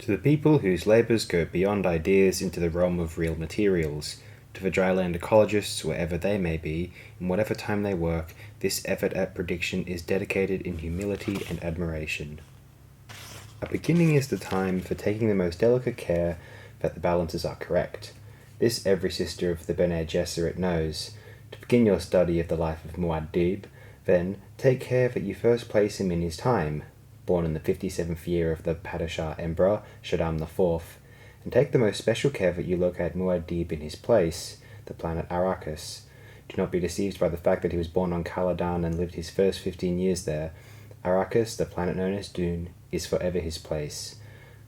To the people whose labours go beyond ideas into the realm of real materials, to the dryland ecologists, wherever they may be, in whatever time they work, this effort at prediction is dedicated in humility and admiration. A beginning is the time for taking the most delicate care that the balances are correct. This every sister of the Bene Gesserit knows. To begin your study of the life of Muad'Dib, then take care that you first place him in his time, born in the 57th year of the Padishah Emperor, Shaddam IV, and take the most special care that you locate Muad'Dib in his place, the planet Arrakis. Do not be deceived by the fact that he was born on Caladan and lived his first 15 years there. Arrakis, the planet known as Dune, is forever his place.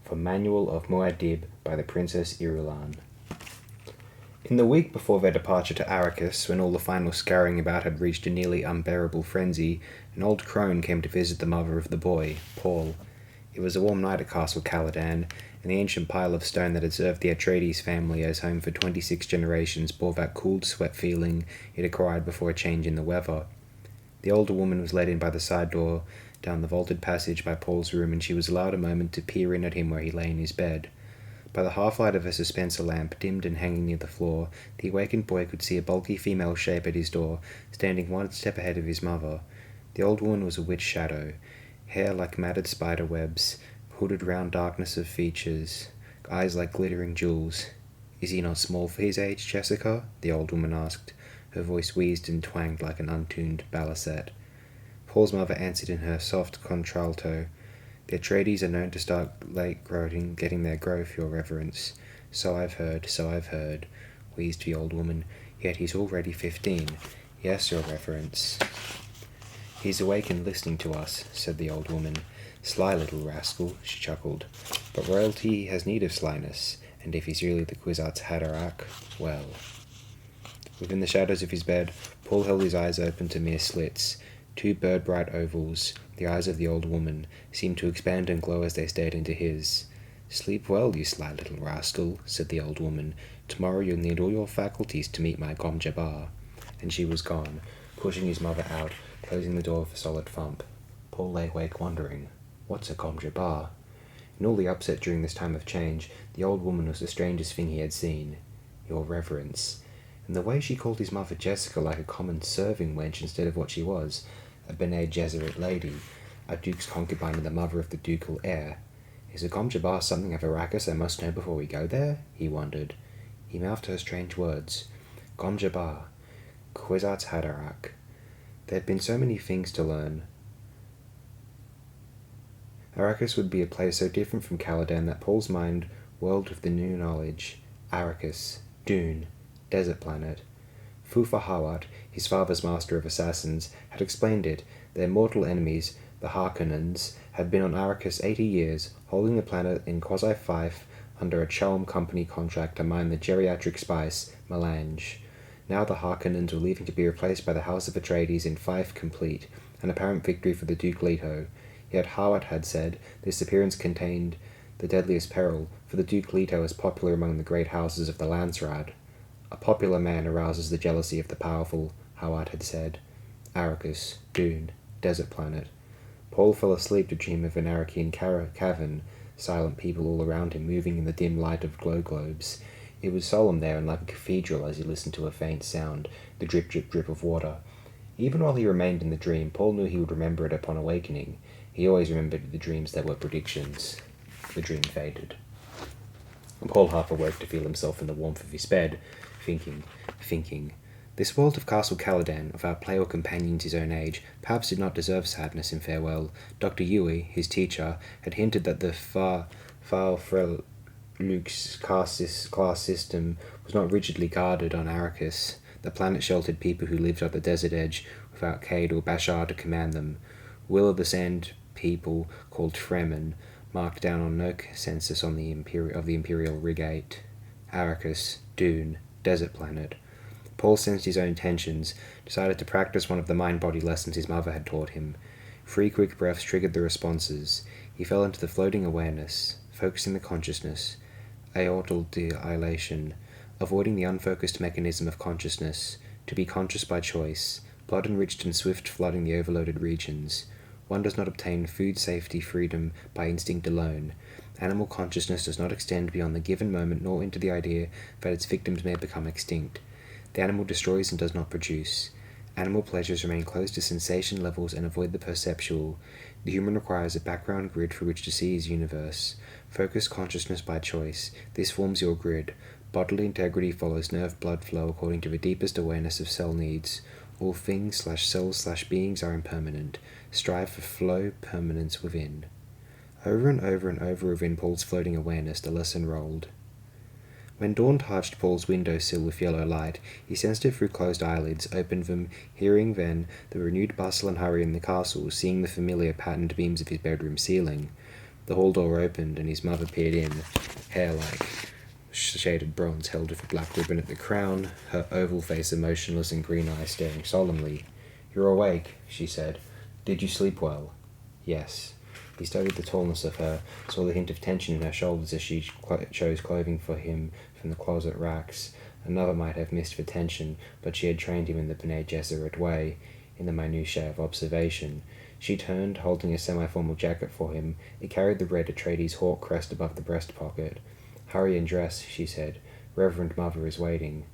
From Manual of Muad'Dib by the Princess Irulan. In the week before their departure to Arrakis, when all the final scurrying about had reached a nearly unbearable frenzy, an old crone came to visit the mother of the boy, Paul. It was a warm night at Castle Caladan, and the ancient pile of stone that had served the Atreides family as home for 26 generations bore that cooled sweat feeling it acquired before a change in the weather. The older woman was led in by the side door down the vaulted passage by Paul's room, and she was allowed a moment to peer in at him where he lay in his bed. By the half-light of a dispenser lamp, dimmed and hanging near the floor, the awakened boy could see a bulky female shape at his door, standing one step ahead of his mother. The old woman was a witch shadow, hair like matted spider webs, hooded round darkness of features, eyes like glittering jewels. "Is he not small for his age, Jessica?" the old woman asked. Her voice wheezed and twanged like an untuned balisette. Paul's mother answered in her soft contralto. "The Atreides are known to start late getting their growth, your reverence. So I've heard, wheezed the old woman. Yet he's already 15. Yes, your reverence. He's awake and listening to us, said the old woman. Sly little rascal, she chuckled. But royalty has need of slyness, and if he's really the Kwisatz Haderach, well. Within the shadows of his bed, Paul held his eyes open to mere slits. Two bird-bright ovals, the eyes of the old woman, seemed to expand and glow as they stared into his. Sleep well, you sly little rascal, said the old woman. Tomorrow you'll need all your faculties to meet my Gom Jabbar. And she was gone, pushing his mother out, closing the door with a solid thump. Paul lay awake wondering, what's a Gom Jabbar? In all the upset during this time of change, the old woman was the strangest thing he had seen. Your reverence. And the way she called his mother Jessica like a common serving wench instead of what she was, a Bene Gesserit lady, a duke's concubine and the mother of the ducal heir. Is a Gom Jabbar something of Arrakis I must know before we go there? He wondered. He mouthed her strange words. Gom Jabbar, Kwisatz Haderach. There had been so many things to learn. Arrakis would be a place so different from Caladan that Paul's mind whirled with the new knowledge. Arrakis, Dune, desert planet. Fufa Hawat, his father's master of assassins, had explained it. Their mortal enemies, the Harkonnens, had been on Arrakis 80 years, holding the planet in quasi-fief under a Chelm Company contract to mine the geriatric spice, melange. Now the Harkonnens were leaving to be replaced by the House of Atreides in fief complete, an apparent victory for the Duke Leto. Yet Hawat had said this appearance contained the deadliest peril, for the Duke Leto is popular among the great houses of the Landsraad. A popular man arouses the jealousy of the powerful, Hawat had said. Arrakis, Dune, desert planet. Paul fell asleep to dream of an Arakian cavern, silent people all around him moving in the dim light of glow globes. It was solemn there and like a cathedral as he listened to a faint sound, the drip, drip, drip of water. Even while he remained in the dream, Paul knew he would remember it upon awakening. He always remembered the dreams that were predictions. The dream faded. And Paul half awoke to feel himself in the warmth of his bed, thinking. This world of Castle Caladan, of our player companions his own age, perhaps did not deserve sadness in farewell. Dr. Yui, his teacher, had hinted that the Luke's class system was not rigidly guarded on Arrakis. The planet sheltered people who lived at the desert edge without Cade or Bashar to command them. Will of the Sand people, called Fremen, marked down on no census of the Imperial Rigate. Arrakis, Dune, desert planet. Paul sensed his own tensions, decided to practice one of the mind-body lessons his mother had taught him. 3 quick breaths triggered the responses. He fell into the floating awareness, focusing the consciousness, aortal dilation, avoiding the unfocused mechanism of consciousness, to be conscious by choice, blood enriched and swift flooding the overloaded regions. One does not obtain food safety freedom by instinct alone. Animal consciousness does not extend beyond the given moment nor into the idea that its victims may become extinct. The animal destroys and does not produce. Animal pleasures remain close to sensation levels and avoid the perceptual. The human requires a background grid for which to see his universe. Focus consciousness by choice. This forms your grid. Bodily integrity follows nerve blood flow according to the deepest awareness of cell needs. All things/cells/beings are impermanent. Strive for flow, permanence within. Over and over and over within Paul's floating awareness, the lesson rolled. When dawn touched Paul's windowsill with yellow light, he sensed it through closed eyelids, opened them, hearing then the renewed bustle and hurry in the castle, seeing the familiar patterned beams of his bedroom ceiling. The hall door opened, and his mother peered in, hair like shaded bronze held with a black ribbon at the crown, her oval face emotionless and green eyes staring solemnly. "You're awake," she said. "Did you sleep well?" "Yes." He studied the tallness of her, saw the hint of tension in her shoulders as she chose clothing for him from the closet racks. Another might have missed the tension, but she had trained him in the Bene Gesserit way, in the minutiae of observation. She turned, holding a semi-formal jacket for him. It carried the red Atreides hawk crest above the breast pocket. "Hurry and dress," she said. "Reverend Mother is waiting."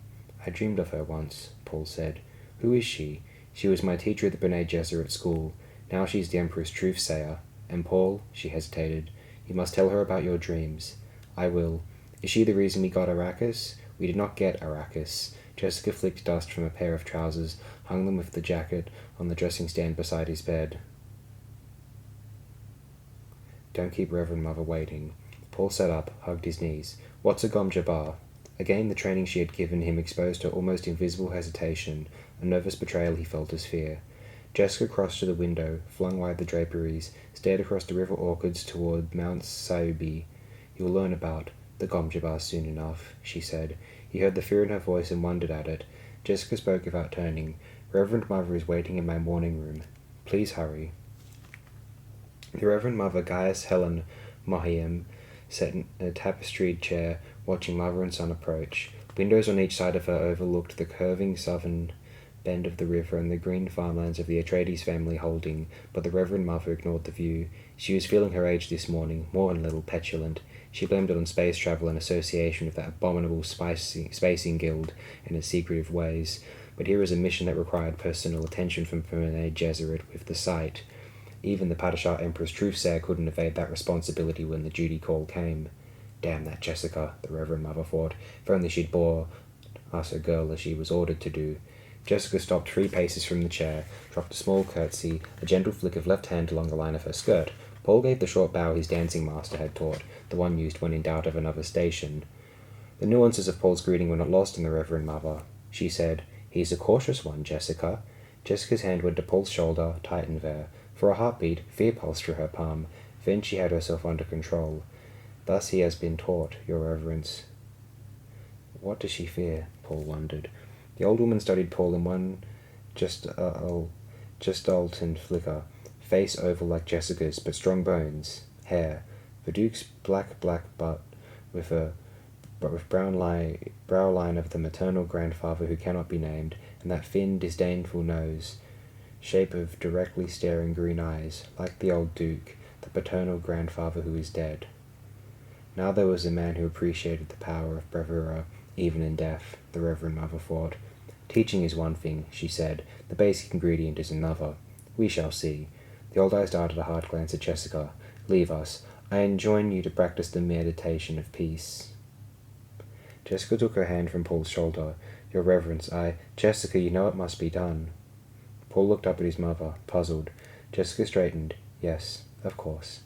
"I dreamed of her once," Paul said. "Who is she?" "She was my teacher at the Bene Gesserit school. Now she's the Emperor's truth-sayer. And Paul," she hesitated, "you must tell her about your dreams." "I will. Is she the reason we got Arrakis?" "We did not get Arrakis." Jessica flicked dust from a pair of trousers, hung them with the jacket on the dressing stand beside his bed. "Don't keep Reverend Mother waiting." Paul sat up, hugged his knees. "What's a Gom Jabbar?" Again the training she had given him exposed her almost invisible hesitation, a nervous betrayal he felt as fear. Jessica crossed to the window, flung wide the draperies, stared across the river orchards toward Mount Sayubi. "You'll learn about the Gom Jabbar soon enough," she said. He heard the fear in her voice and wondered at it. Jessica spoke without turning. "Reverend Mother is waiting in my morning room. Please hurry." The Reverend Mother Gaius Helen Mohiam sat in a tapestried chair, watching mother and son approach. Windows on each side of her overlooked the curving southern bend of the river and the green farmlands of the Atreides family holding, but the Reverend Mother ignored the view. She was feeling her age this morning, more than a little petulant. She blamed it on space travel and association with that abominable spacing guild and its secretive ways. But here was a mission that required personal attention from Bene Gesserit with the sight. Even the Padishah Emperor's truthsayer couldn't evade that responsibility when the duty call came. "Damn that Jessica," the Reverend Mother thought. "If only she'd bore us a girl as she was ordered to do." Jessica stopped 3 paces from the chair, dropped a small curtsy, a gentle flick of left hand along the line of her skirt. Paul gave the short bow his dancing master had taught, the one used when in doubt of another station. The nuances of Paul's greeting were not lost on the Reverend Mother. She said, "He's a cautious one, Jessica." Jessica's hand went to Paul's shoulder, tightened there. For a heartbeat, fear pulsed through her palm. Then she had herself under control. "Thus he has been taught, your reverence." What does she fear? Paul wondered. The old woman studied Paul in one gestalt and flicker. Face oval like Jessica's, but strong bones. Hair. The Duke's black butt with brow line of the maternal grandfather who cannot be named, and that thin, disdainful nose. Shape of directly staring green eyes, like the old Duke, the paternal grandfather who is dead. Now there was a man who appreciated the power of bravura, even in death, the Reverend Mother thought. "Teaching is one thing," she said. "The basic ingredient is another. We shall see." The old eyes darted a hard glance at Jessica. "Leave us. I enjoin you to practice the meditation of peace." Jessica took her hand from Paul's shoulder. "Your Reverence, Jessica, you know it must be done." Paul looked up at his mother, puzzled. Jessica straightened. "Yes, of course."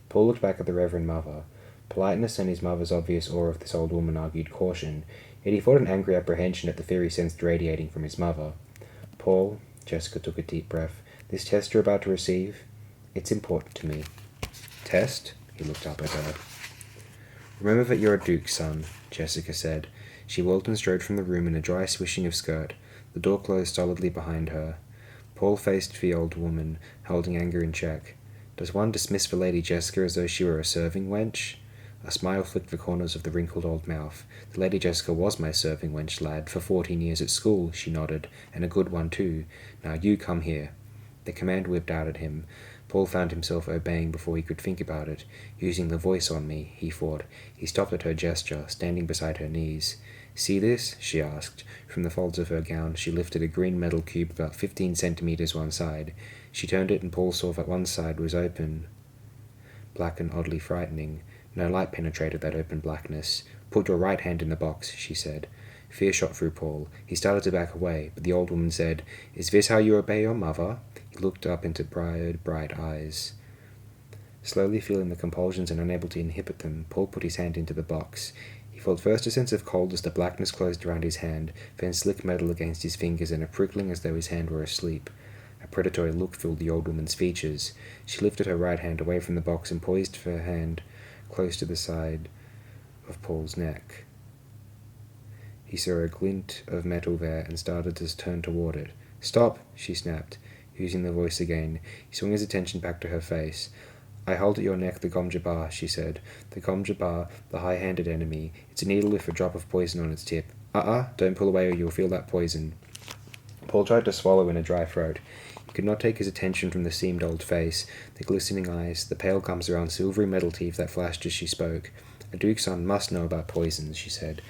Paul looked back at the Reverend Mother. Politeness and his mother's obvious awe of this old woman argued caution, yet he felt an angry apprehension at the fear he sensed radiating from his mother. "Paul," Jessica took a deep breath, "this test you're about to receive, it's important to me." "Test?" He looked up at her. "Remember that you're a Duke's son," Jessica said. She whirled and strode from the room in a dry swishing of skirt. The door closed solidly behind her. Paul faced the old woman, holding anger in check. Does one dismiss the Lady Jessica as though she were a serving wench? A smile flicked the corners of the wrinkled old mouth. "The Lady Jessica was my serving wench, lad, for 14 years at school," she nodded, "and a good one too. Now you come here." The command whipped out at him. Paul Paul found himself obeying before he could think about it. Using the voice on me, he thought. He stopped at her gesture, standing beside her knees. See this? She asked. From the folds of her gown, she lifted a green metal cube about 15 centimeters one side. She turned it, and Paul saw that one side was open, black and oddly frightening. No light penetrated that open blackness. Put your right hand in the box, she said. Fear shot through Paul. He started to back away, but the old woman said, Is this how you obey your mother? He looked up into bright eyes. Slowly feeling the compulsions and unable to inhibit them, Paul put his hand into the box. He felt first a sense of cold as the blackness closed around his hand, then slick metal against his fingers and a prickling as though his hand were asleep. A predatory look filled the old woman's features. She lifted her right hand away from the box and poised her hand close to the side of Paul's neck. He saw a glint of metal there and started to turn toward it. Stop, she snapped, using the voice again. He swung his attention back to her face. I hold at your neck the Gom-Jabbar, she said. The Gom-Jabbar, the high-handed enemy. It's a needle with a drop of poison on its tip. Don't pull away or you'll feel that poison. Paul tried to swallow in a dry throat. He could not take his attention from the seamed old face, the glistening eyes, the pale gums around silvery metal teeth that flashed as she spoke. A duke's son must know about poisons, she said.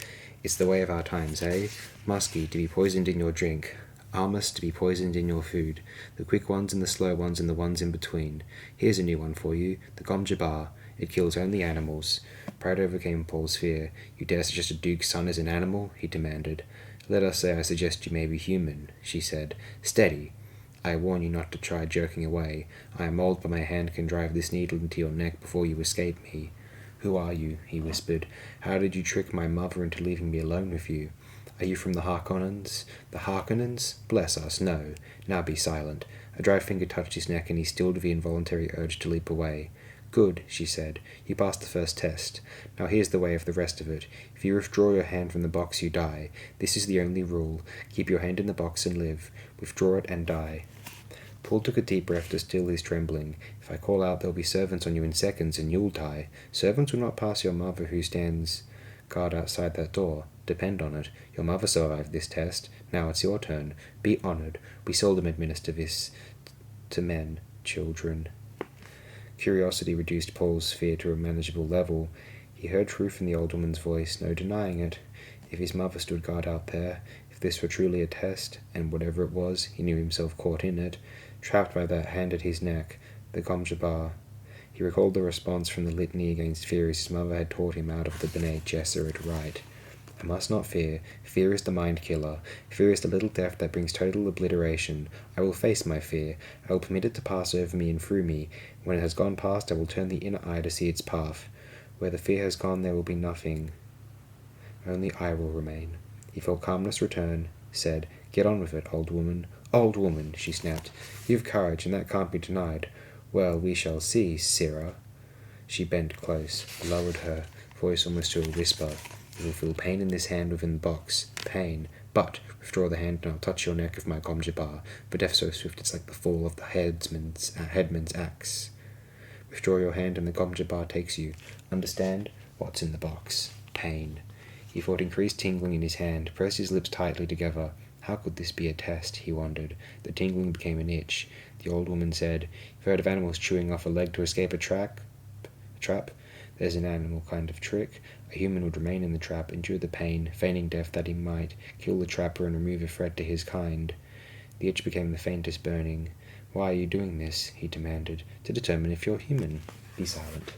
It's the way of our times, eh? Musky, to be poisoned in your drink. Almas, to be poisoned in your food. The quick ones and the slow ones and the ones in between. Here's a new one for you. The Gom-Jabbar. It kills only animals. Pride overcame Paul's fear. You dare suggest a duke's son is an animal? He demanded. Let us say I suggest you may be human, she said. Steady. I warn you not to try jerking away. I am old, but my hand can drive this needle into your neck before you escape me. Who are you? He whispered. How did you trick my mother into leaving me alone with you? Are you from the Harkonnens? The Harkonnens? Bless us, no. Now be silent. A dry finger touched his neck, and he stilled the involuntary urge to leap away. Good, she said. You passed the first test. Now here's the way of the rest of it. If you withdraw your hand from the box, you die. This is the only rule. Keep your hand in the box and live. Withdraw it and die. Paul took a deep breath to still his trembling. If I call out, there'll be servants on you in seconds, and you'll die. Servants will not pass your mother who stands guard outside that door. Depend on it. Your mother survived this test. Now it's your turn. Be honored. We seldom administer this to men, children. Curiosity reduced Paul's fear to a manageable level. He heard truth in the old woman's voice, no denying it. If his mother stood guard out there, if this were truly a test, and whatever it was, he knew himself caught in it, trapped by that hand at his neck, the Gom-Jabbar. He recalled the response from the litany against fear his mother had taught him out of the B'nai Gesserit rite. I must not fear. Fear is the mind killer. Fear is the little death that brings total obliteration. I will face my fear. I will permit it to pass over me and through me. When it has gone past, I will turn the inner eye to see its path. Where the fear has gone, there will be nothing. Only I will remain. He felt calmness return, said, Get on with it, old woman. Old woman, she snapped. You've courage, and that can't be denied. Well, we shall see, Sirrah. She bent close, lowered her voice almost to a whisper. You will feel pain in this hand within the box. Pain. But withdraw the hand and I'll touch your neck with my Gom-Jabbar. For death so swift it's like the fall of the headman's axe. Withdraw your hand and the Gom-Jabbar takes you. Understand? What's in the box? Pain. He felt increased tingling in his hand, pressed his lips tightly together. How could this be a test, he wondered. The tingling became an itch. The old woman said, You've heard of animals chewing off a leg to escape a trap? There's an animal kind of trick. A human would remain in the trap, endure the pain, feigning death that he might, kill the trapper and remove a threat to his kind. The itch became the faintest burning. Why are you doing this? He demanded. To determine if you're human. Be silent.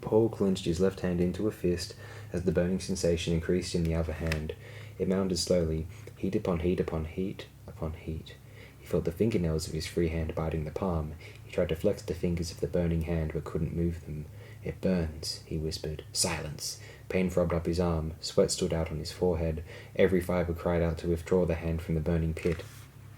Paul clenched his left hand into a fist as the burning sensation increased in the other hand. It mounted slowly, heat upon heat upon heat upon heat. He felt the fingernails of his free hand biting the palm. He tried to flex the fingers of the burning hand but couldn't move them. It burns, he whispered. Silence. Pain throbbed up his arm. Sweat stood out on his forehead. Every fibre cried out to withdraw the hand from the burning pit.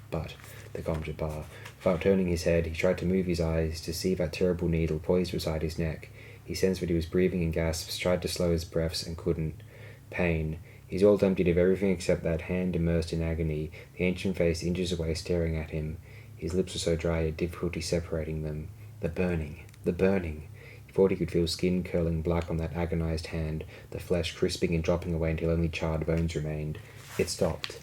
But the Gom-Jabbar. Without turning his head, he tried to move his eyes to see that terrible needle poised beside his neck. He sensed that he was breathing in gasps, tried to slow his breaths, and couldn't. Pain. His world emptied of everything except that hand immersed in agony, the ancient face inches away staring at him. His lips were so dry he had difficulty separating them. The burning. The burning. He thought he could feel skin curling black on that agonized hand, the flesh crisping and dropping away until only charred bones remained. It stopped.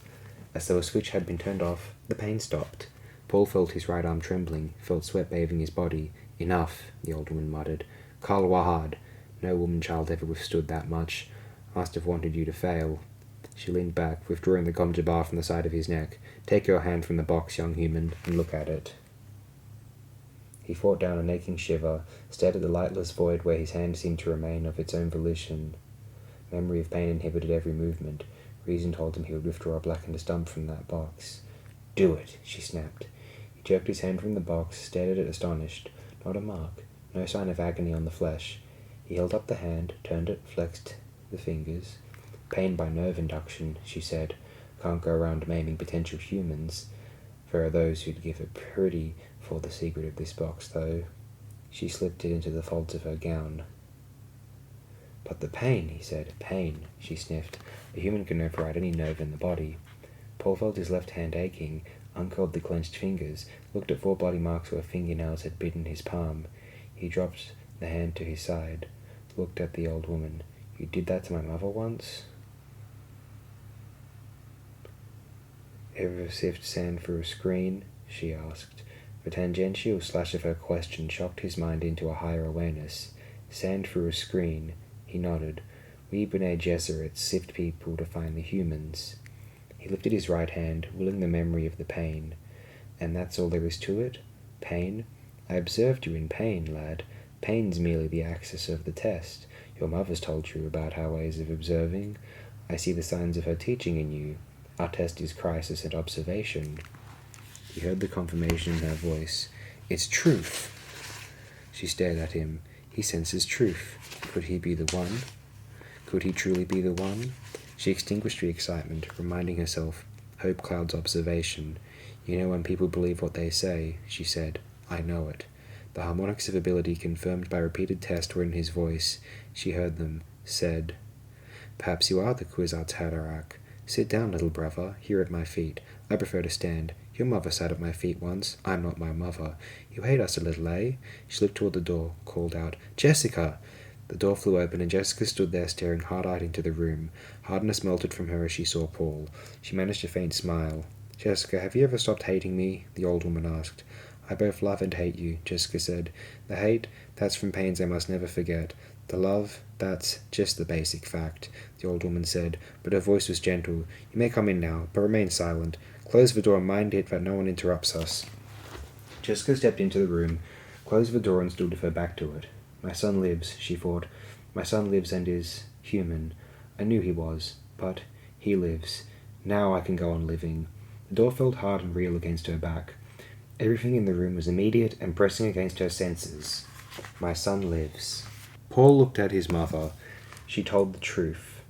As though a switch had been turned off, the pain stopped. Paul felt his right arm trembling, felt sweat bathing his body. "Enough," the old woman muttered. "Kal Wahad. No woman-child ever withstood that much. Must have wanted you to fail." She leaned back, withdrawing the gom jabbar from the side of his neck. "Take your hand from the box, young human, and look at it." He fought down an aching shiver, stared at the lightless void where his hand seemed to remain of its own volition. Memory of pain inhibited every movement. Reason told him he would withdraw a blackened stump from that box. "Do it," she snapped. He jerked his hand from the box, stared at it astonished. Not a mark, no sign of agony on the flesh. He held up the hand, turned it, flexed the fingers. "Pain by nerve induction," she said. "Can't go around maiming potential humans. There are those who'd give a pretty for the secret of this box, though." She slipped it into the folds of her gown. "But the pain," he said. "Pain," she sniffed. "A human can override any nerve in the body." Paul felt his left hand aching, uncurled the clenched fingers, looked at 4 bloody marks where fingernails had bitten his palm. He dropped the hand to his side, looked at the old woman. "You did that to my mother once?" "Ever sift sand through a screen?" she asked. The tangential slash of her question shocked his mind into a higher awareness. "Sand through a screen." He nodded. "We B'nai Gesserit sift people to find the humans." He lifted his right hand, willing the memory of the pain. "And that's all there is to it? Pain? I observed you in pain, lad. Pain's merely the axis of the test. Your mother's told you about our ways of observing. I see the signs of her teaching in you. Our test is crisis and observation." He heard the confirmation in her voice. "It's truth." She stared at him. He senses truth. Could he be the one? Could he truly be the one? She extinguished the excitement, reminding herself, hope clouds observation. "You know when people believe what they say," she said. "I know it." The harmonics of ability confirmed by repeated tests were in his voice. She heard them. Said, "Perhaps you are the Kwisatz Haderach. Sit down, little brother, here at my feet. I prefer to stand. Your mother sat at my feet once. I'm not my mother. You hate us a little, eh?" She looked toward the door, called out, "Jessica!" The door flew open, and Jessica stood there staring hard-eyed into the room. Hardness melted from her as she saw Paul. She managed a faint smile. "Jessica, have you ever stopped hating me?" the old woman asked. "I both love and hate you," Jessica said. "The hate, that's from pains I must never forget. The love, that's just the basic fact," the old woman said, but her voice was gentle. "You may come in now, but remain silent. Close the door and mind it that no one interrupts us." Jessica stepped into the room, closed the door and stood with her back to it. "My son lives," she thought. "My son lives and is human. I knew he was, but he lives. Now I can go on living." The door felt hard and real against her back. Everything in the room was immediate and pressing against her senses. "My son lives." Paul looked at his mother. She told the truth.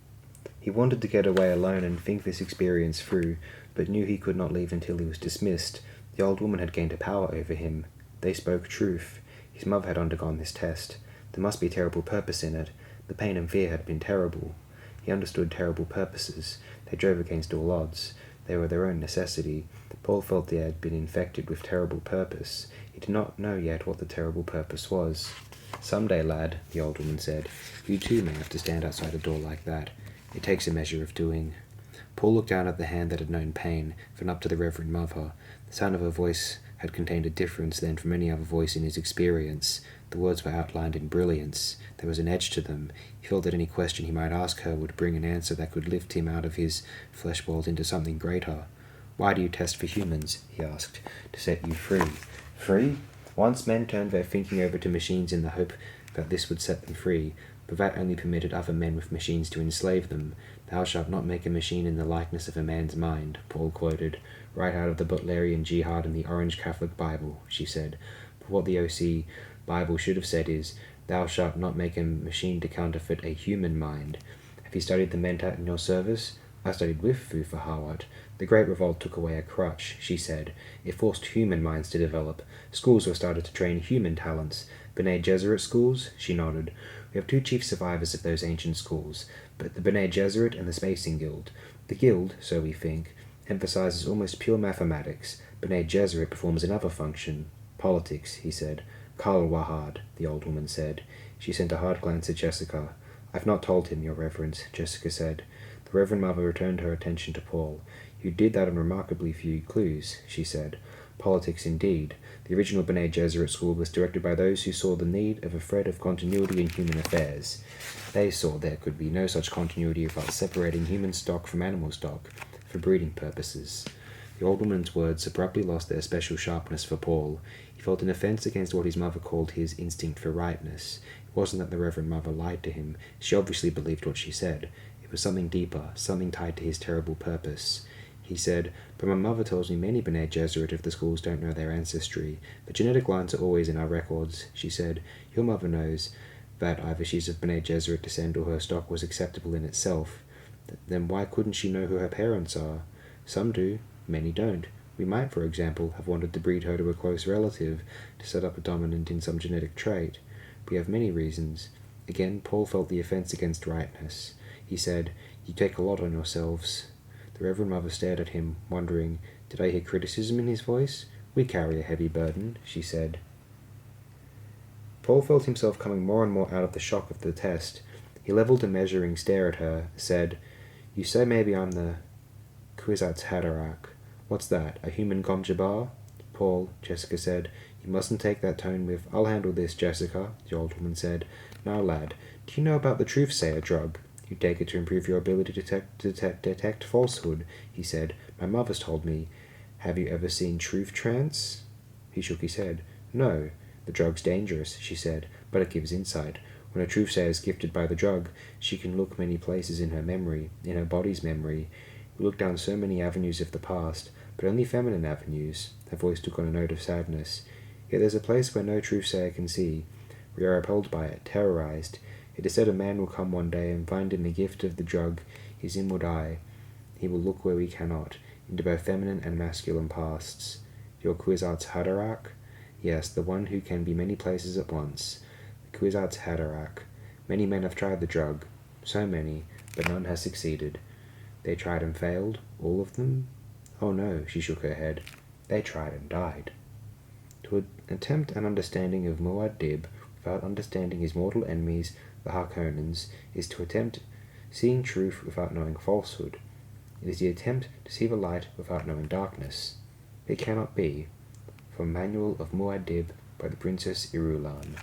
He wanted to get away alone and think this experience through, but knew he could not leave until he was dismissed. The old woman had gained a power over him. They spoke truth. His mother had undergone this test. There must be terrible purpose in it. The pain and fear had been terrible. He understood terrible purposes. They drove against all odds. They were their own necessity. Paul felt they had been infected with terrible purpose. He did not know yet what the terrible purpose was. "Someday, lad," the old woman said, "you too may have to stand outside a door like that. It takes a measure of doing." Paul looked down at the hand that had known pain, then up to the Reverend Mother. The sound of her voice had contained a difference then from any other voice in his experience. The words were outlined in brilliance. There was an edge to them. He felt that any question he might ask her would bring an answer that could lift him out of his flesh world into something greater. "Why do you test for humans?" he asked. "To set you free." "Free?" Once men turned their thinking over to machines in the hope that this would set them free, but that only permitted other men with machines to enslave them. "Thou shalt not make a machine in the likeness of a man's mind," Paul quoted, right out of the Butlerian Jihad and the Orange Catholic Bible, she said. But what the OC Bible should have said is, "Thou shalt not make a machine to counterfeit a human mind." Have you studied the Mentat in your service? I studied with Fufa Hawat. The Great Revolt took away a crutch, she said. It forced human minds to develop. Schools were started to train human talents. B'nai Gesserit schools? She nodded. We have 2 chief survivors of those ancient schools, but the B'nai Gesserit and the Spacing Guild. The Guild, so we think, emphasizes almost pure mathematics. B'nai Gesserit performs another function. Politics, he said. Kal Wahad, the old woman said. She sent a hard glance at Jessica. I've not told him, Your Reverence, Jessica said. The Reverend Mother returned her attention to Paul. You did that on remarkably few clues, she said. Politics indeed. The original Bene Gesserit school was directed by those who saw the need of a thread of continuity in human affairs. They saw there could be no such continuity without separating human stock from animal stock, for breeding purposes. The old woman's words abruptly lost their special sharpness for Paul. He felt an offence against what his mother called his instinct for rightness. It wasn't that the Reverend Mother lied to him. She obviously believed what she said. It was something deeper, something tied to his terrible purpose. He said, "But my mother tells me many Bene Gesserit of the schools don't know their ancestry. The genetic lines are always in our records," she said. "Your mother knows that either she's of Bene Gesserit descent or her stock was acceptable in itself. Then why couldn't she know who her parents are? Some do, many don't. We might, for example, have wanted to breed her to a close relative, to set up a dominant in some genetic trait. We have many reasons." Again, Paul felt the offence against rightness. He said, "You take a lot on yourselves." The Reverend Mother stared at him, wondering, did I hear criticism in his voice? "We carry a heavy burden," she said. Paul felt himself coming more and more out of the shock of the test. He levelled a measuring stare at her, said, "You say maybe I'm the Kwisatz Haderach. What's that, a human Gomjabar?" "Paul," Jessica said, "you mustn't take that tone with, 'I'll handle this, Jessica,'" the old woman said. "Now, lad, do you know about the Truth-Sayer drug? You take it to improve your ability to detect falsehood," he said. "My mother's told me. Have you ever seen Truth Trance?" He shook his head. "No. The drug's dangerous," she said, "but it gives insight. When a truth-sayer is gifted by the drug, she can look many places in her memory, in her body's memory. We look down so many avenues of the past, but only feminine avenues." Her voice took on a note of sadness. "Yet there's a place where no truth-sayer can see. We are upheld by it, terrorized. It is said a man will come one day and find in the gift of the drug his inward eye. He will look where we cannot, into both feminine and masculine pasts." "Your Kwisatz Haderach?" "Yes, the one who can be many places at once. The Kwisatz Haderach. Many men have tried the drug. So many, but none has succeeded." "They tried and failed? All of them?" "Oh no," she shook her head. "They tried and died." To attempt an understanding of Muad'Dib without understanding his mortal enemies, the Harkonnens, is to attempt seeing truth without knowing falsehood. It is the attempt to see the light without knowing darkness. It cannot be. From Manual of Muad'Dib by the Princess Irulan.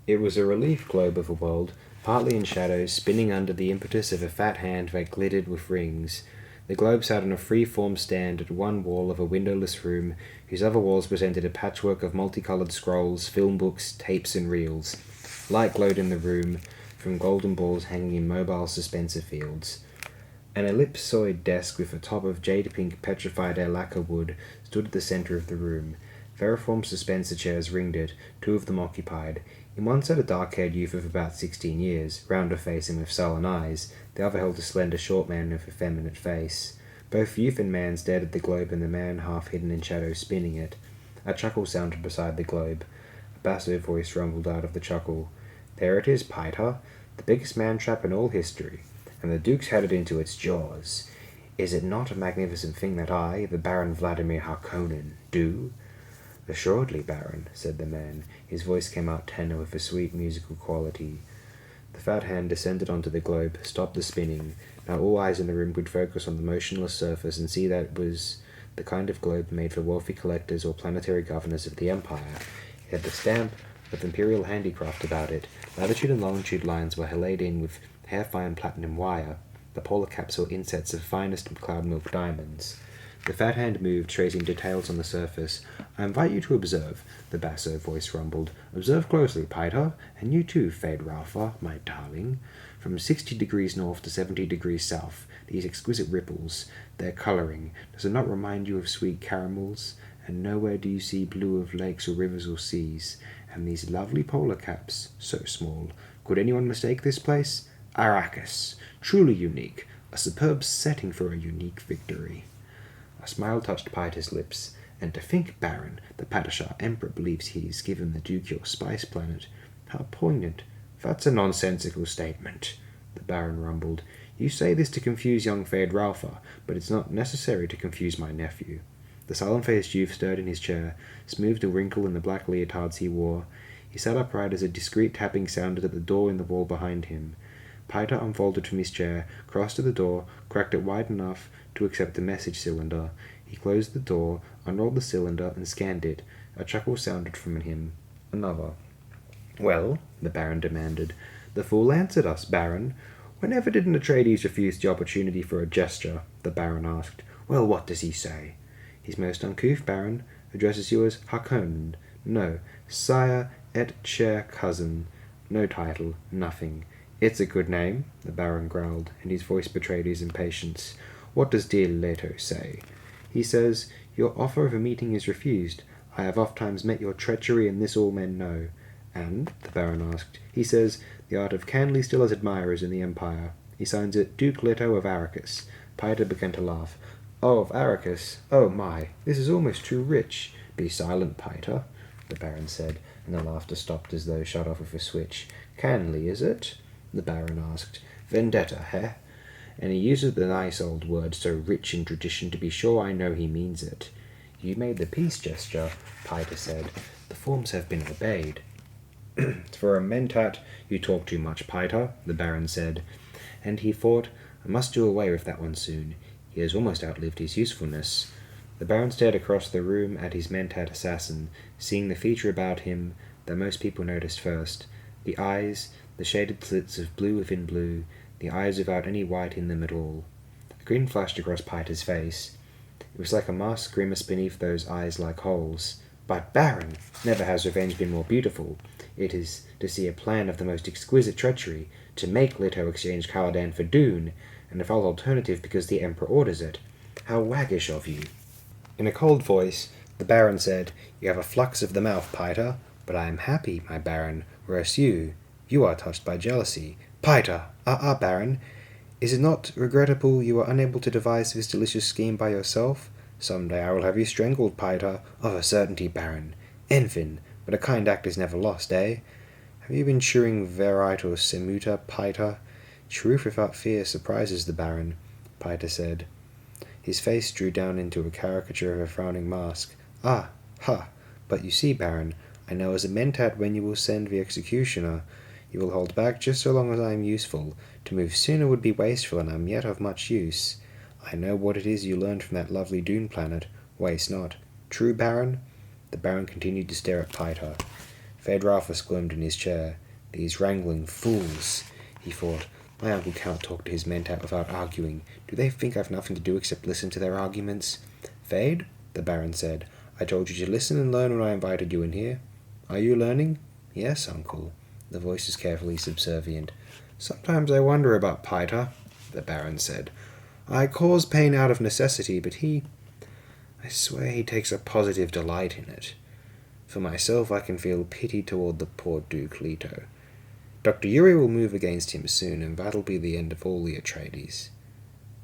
It was a relief globe of a world, partly in shadows, spinning under the impetus of a fat hand that glittered with rings. The globe sat on a free-form stand at one wall of a windowless room, whose other walls presented a patchwork of multicolored scrolls, film books, tapes, and reels. Light glowed in the room from golden balls hanging in mobile suspensor fields. An ellipsoid desk with a top of jade-pink petrified lacquer wood stood at the center of the room. Veriform suspensor chairs ringed it, 2 of them occupied. In one sat a dark-haired youth of about 16 years, round of face and with sullen eyes. The other held a slender, short man with a effeminate face. Both youth and man stared at the globe, and the man half hidden in shadow spinning it. A chuckle sounded beside the globe. A basso voice rumbled out of the chuckle. "There it is, Piter, the biggest man-trap in all history, and the Duke's had it into its jaws. Is it not a magnificent thing that I, the Baron Vladimir Harkonnen, do?" "Assuredly, Baron," said the man. His voice came out tenor with a sweet musical quality. The fat hand descended onto the globe, stopped the spinning. Now all eyes in the room would focus on the motionless surface and see that it was the kind of globe made for wealthy collectors or planetary governors of the Empire. It had the stamp of imperial handicraft about it. Latitude and longitude lines were laid in with hair-fine platinum wire. The polar caps were insets of finest cloud-milk diamonds. The fat hand moved, tracing details on the surface. "I invite you to observe," the basso voice rumbled. "Observe closely, Piter, and you too, Feyd-Rautha, my darling. From 60 degrees north to 70 degrees south, these exquisite ripples, their colouring, does it not remind you of sweet caramels? And nowhere do you see blue of lakes or rivers or seas. And these lovely polar caps, so small. Could anyone mistake this place? Arrakis, truly unique, a superb setting for a unique victory." A smile touched Piter's lips. "And to think, Baron, the Padishah Emperor believes he's given the Duke your spice planet. How poignant." "That's a nonsensical statement," the Baron rumbled. "You say this to confuse young Feyd-Rautha, but it's not necessary to confuse my nephew." The sullen-faced youth stirred in his chair, smoothed a wrinkle in the black leotards he wore. He sat upright as a discreet tapping sounded at the door in the wall behind him. Piter unfolded from his chair, crossed to the door, cracked it wide enough to accept the message cylinder. He closed the door, unrolled the cylinder, and scanned it. A chuckle sounded from him. Another. "Well?" the Baron demanded. "The fool answered us, Baron. Whenever did an Atreides refuse the opportunity for a gesture?" the Baron asked. "Well, what does he say?" "He's most uncouth, Baron. Addresses you as Harkonnen. No, sire et cher cousin. No title, nothing." "It's a good name," the Baron growled, and his voice betrayed his impatience. "What does dear Leto say?" "He says, your offer of a meeting is refused. I have ofttimes met your treachery, and this all men know." "And?" the Baron asked. "He says, the art of Canley still has admirers in the Empire. He signs it Duke Leto of Arrakis." Piter began to laugh. "Oh, of Arrakis? Oh, my, this is almost too rich." "Be silent, Piter," the Baron said, and the laughter stopped as though shut off with a switch. "Canley, is it?" the Baron asked. "Vendetta, heh? And he uses the nice old word so rich in tradition to be sure I know he means it." "You made the peace gesture," Piter said. "The forms have been obeyed." "For a mentat, you talk too much, Piter," the Baron said, and he thought, "I must do away with that one soon. He has almost outlived his usefulness." The Baron stared across the room at his mentat assassin, seeing the feature about him that most people noticed first. The eyes, the shaded slits of blue within blue, the eyes without any white in them at all. A grin flashed across Piter's face. It was like a masked grimace beneath those eyes like holes. "But, Baron, never has revenge been more beautiful. It is to see a plan of the most exquisite treachery, to make Leto exchange Caladan for Dune, and a false alternative because the Emperor orders it. How waggish of you!" In a cold voice, the Baron said, "You have a flux of the mouth, Piter, but I am happy, my Baron, whereas you are touched by jealousy." "Piter! Baron, is it not regrettable you are unable to devise this delicious scheme by yourself? Some day I will have you strangled, Piter, of a certainty, Baron. Enfin, but a kind act is never lost, eh? Have you been chewing verite or semuta, Piter?" "Truth without fear surprises the Baron," Piter said. His face drew down into a caricature of a frowning mask. "Ah, ha! But you see, Baron, I know as a mentat when you will send the executioner. You will hold back just so long as I am useful. To move sooner would be wasteful, and I am yet of much use. I know what it is you learned from that lovely Dune planet. Waste not. True, Baron?" The Baron continued to stare at Piter. Phaedrarthur squirmed in his chair. "These wrangling fools," he thought. "My uncle cannot talk to his mentat without arguing. Do they think I've nothing to do except listen to their arguments?" "Fade," the Baron said, "I told you to listen and learn when I invited you in here. Are you learning?" "Yes, uncle." The voice was carefully subservient. "Sometimes I wonder about Piter," the Baron said. "I cause pain out of necessity, but I swear he takes a positive delight in it. For myself, I can feel pity toward the poor Duke Leto. Dr. Yuri will move against him soon, and that'll be the end of all the Atreides.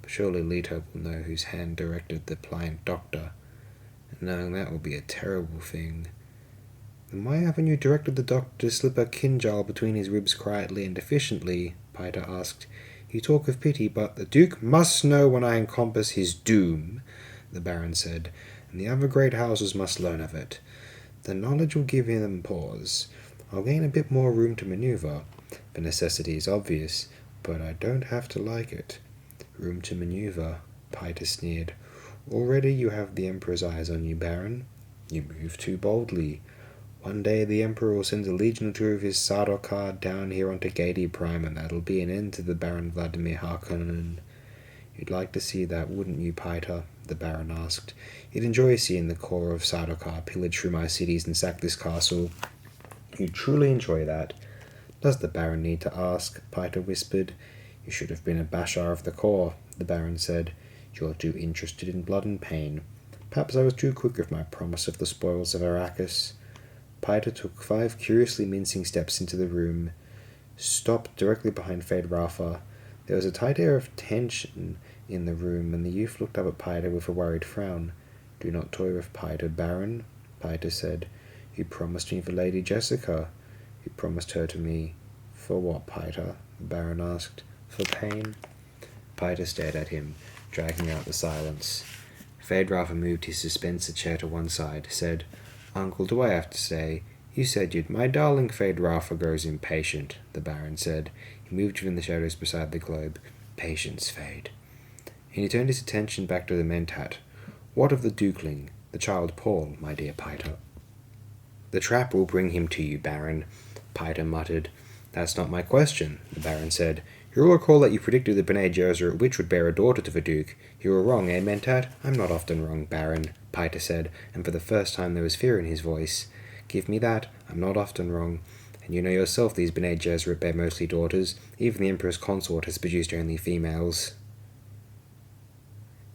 But surely Leto will know whose hand directed the pliant doctor, and knowing that will be a terrible thing." "Then why haven't you directed the doctor to slip a kinjal between his ribs quietly and efficiently?" Piter asked. "You talk of pity, but the Duke must know when I encompass his doom," the Baron said, "and the other great houses must learn of it. The knowledge will give them pause. I'll gain a bit more room to maneuver. The necessity is obvious, but I don't have to like it." "Room to maneuver," Piter sneered. "Already you have the Emperor's eyes on you, Baron. You move too boldly. One day the Emperor will send a legion or two of his Sardaukar down here onto Gadi Prime, and that'll be an end to the Baron Vladimir Harkonnen." "You'd like to see that, wouldn't you, Piter?" the Baron asked. "You'd enjoy seeing the Corps of Sardaukar pillage through my cities and sack this castle. You'd truly enjoy that." "Does the Baron need to ask?" Piter whispered. "You should have been a Bashar of the Corps," the Baron said. "You're too interested in blood and pain. Perhaps I was too quick with my promise of the spoils of Arrakis." Piter took 5 curiously mincing steps into the room, stopped directly behind Phaedrarthur. There was a tight air of tension in the room, and the youth looked up at Piter with a worried frown. "Do not toy with Piter, Baron," Piter said. "You promised me the Lady Jessica. You promised her to me." "For what, Piter?" the Baron asked. "For pain?" Piter stared at him, dragging out the silence. Phaedrarthur moved his dispenser chair to one side, said, "Uncle, do I have to say, you said you'd—" "My darling Phaedrarthur grows impatient," the Baron said. He moved within the shadows beside the globe. "Patience, Phade." And he turned his attention back to the mentat. What of the Dukeling, the child Paul, my dear Piter? The trap will bring him to you, Baron, Piter muttered. That's not my question, the Baron said. You'll recall that you predicted the Bene Gesserit witch would bear a daughter to the Duke. You were wrong, eh, Mentat? I'm not often wrong, Baron, Piter said, and for the first time there was fear in his voice. Give me that. I'm not often wrong. And you know yourself these Bene Gesserit bear mostly daughters. Even the Emperor's consort has produced only females.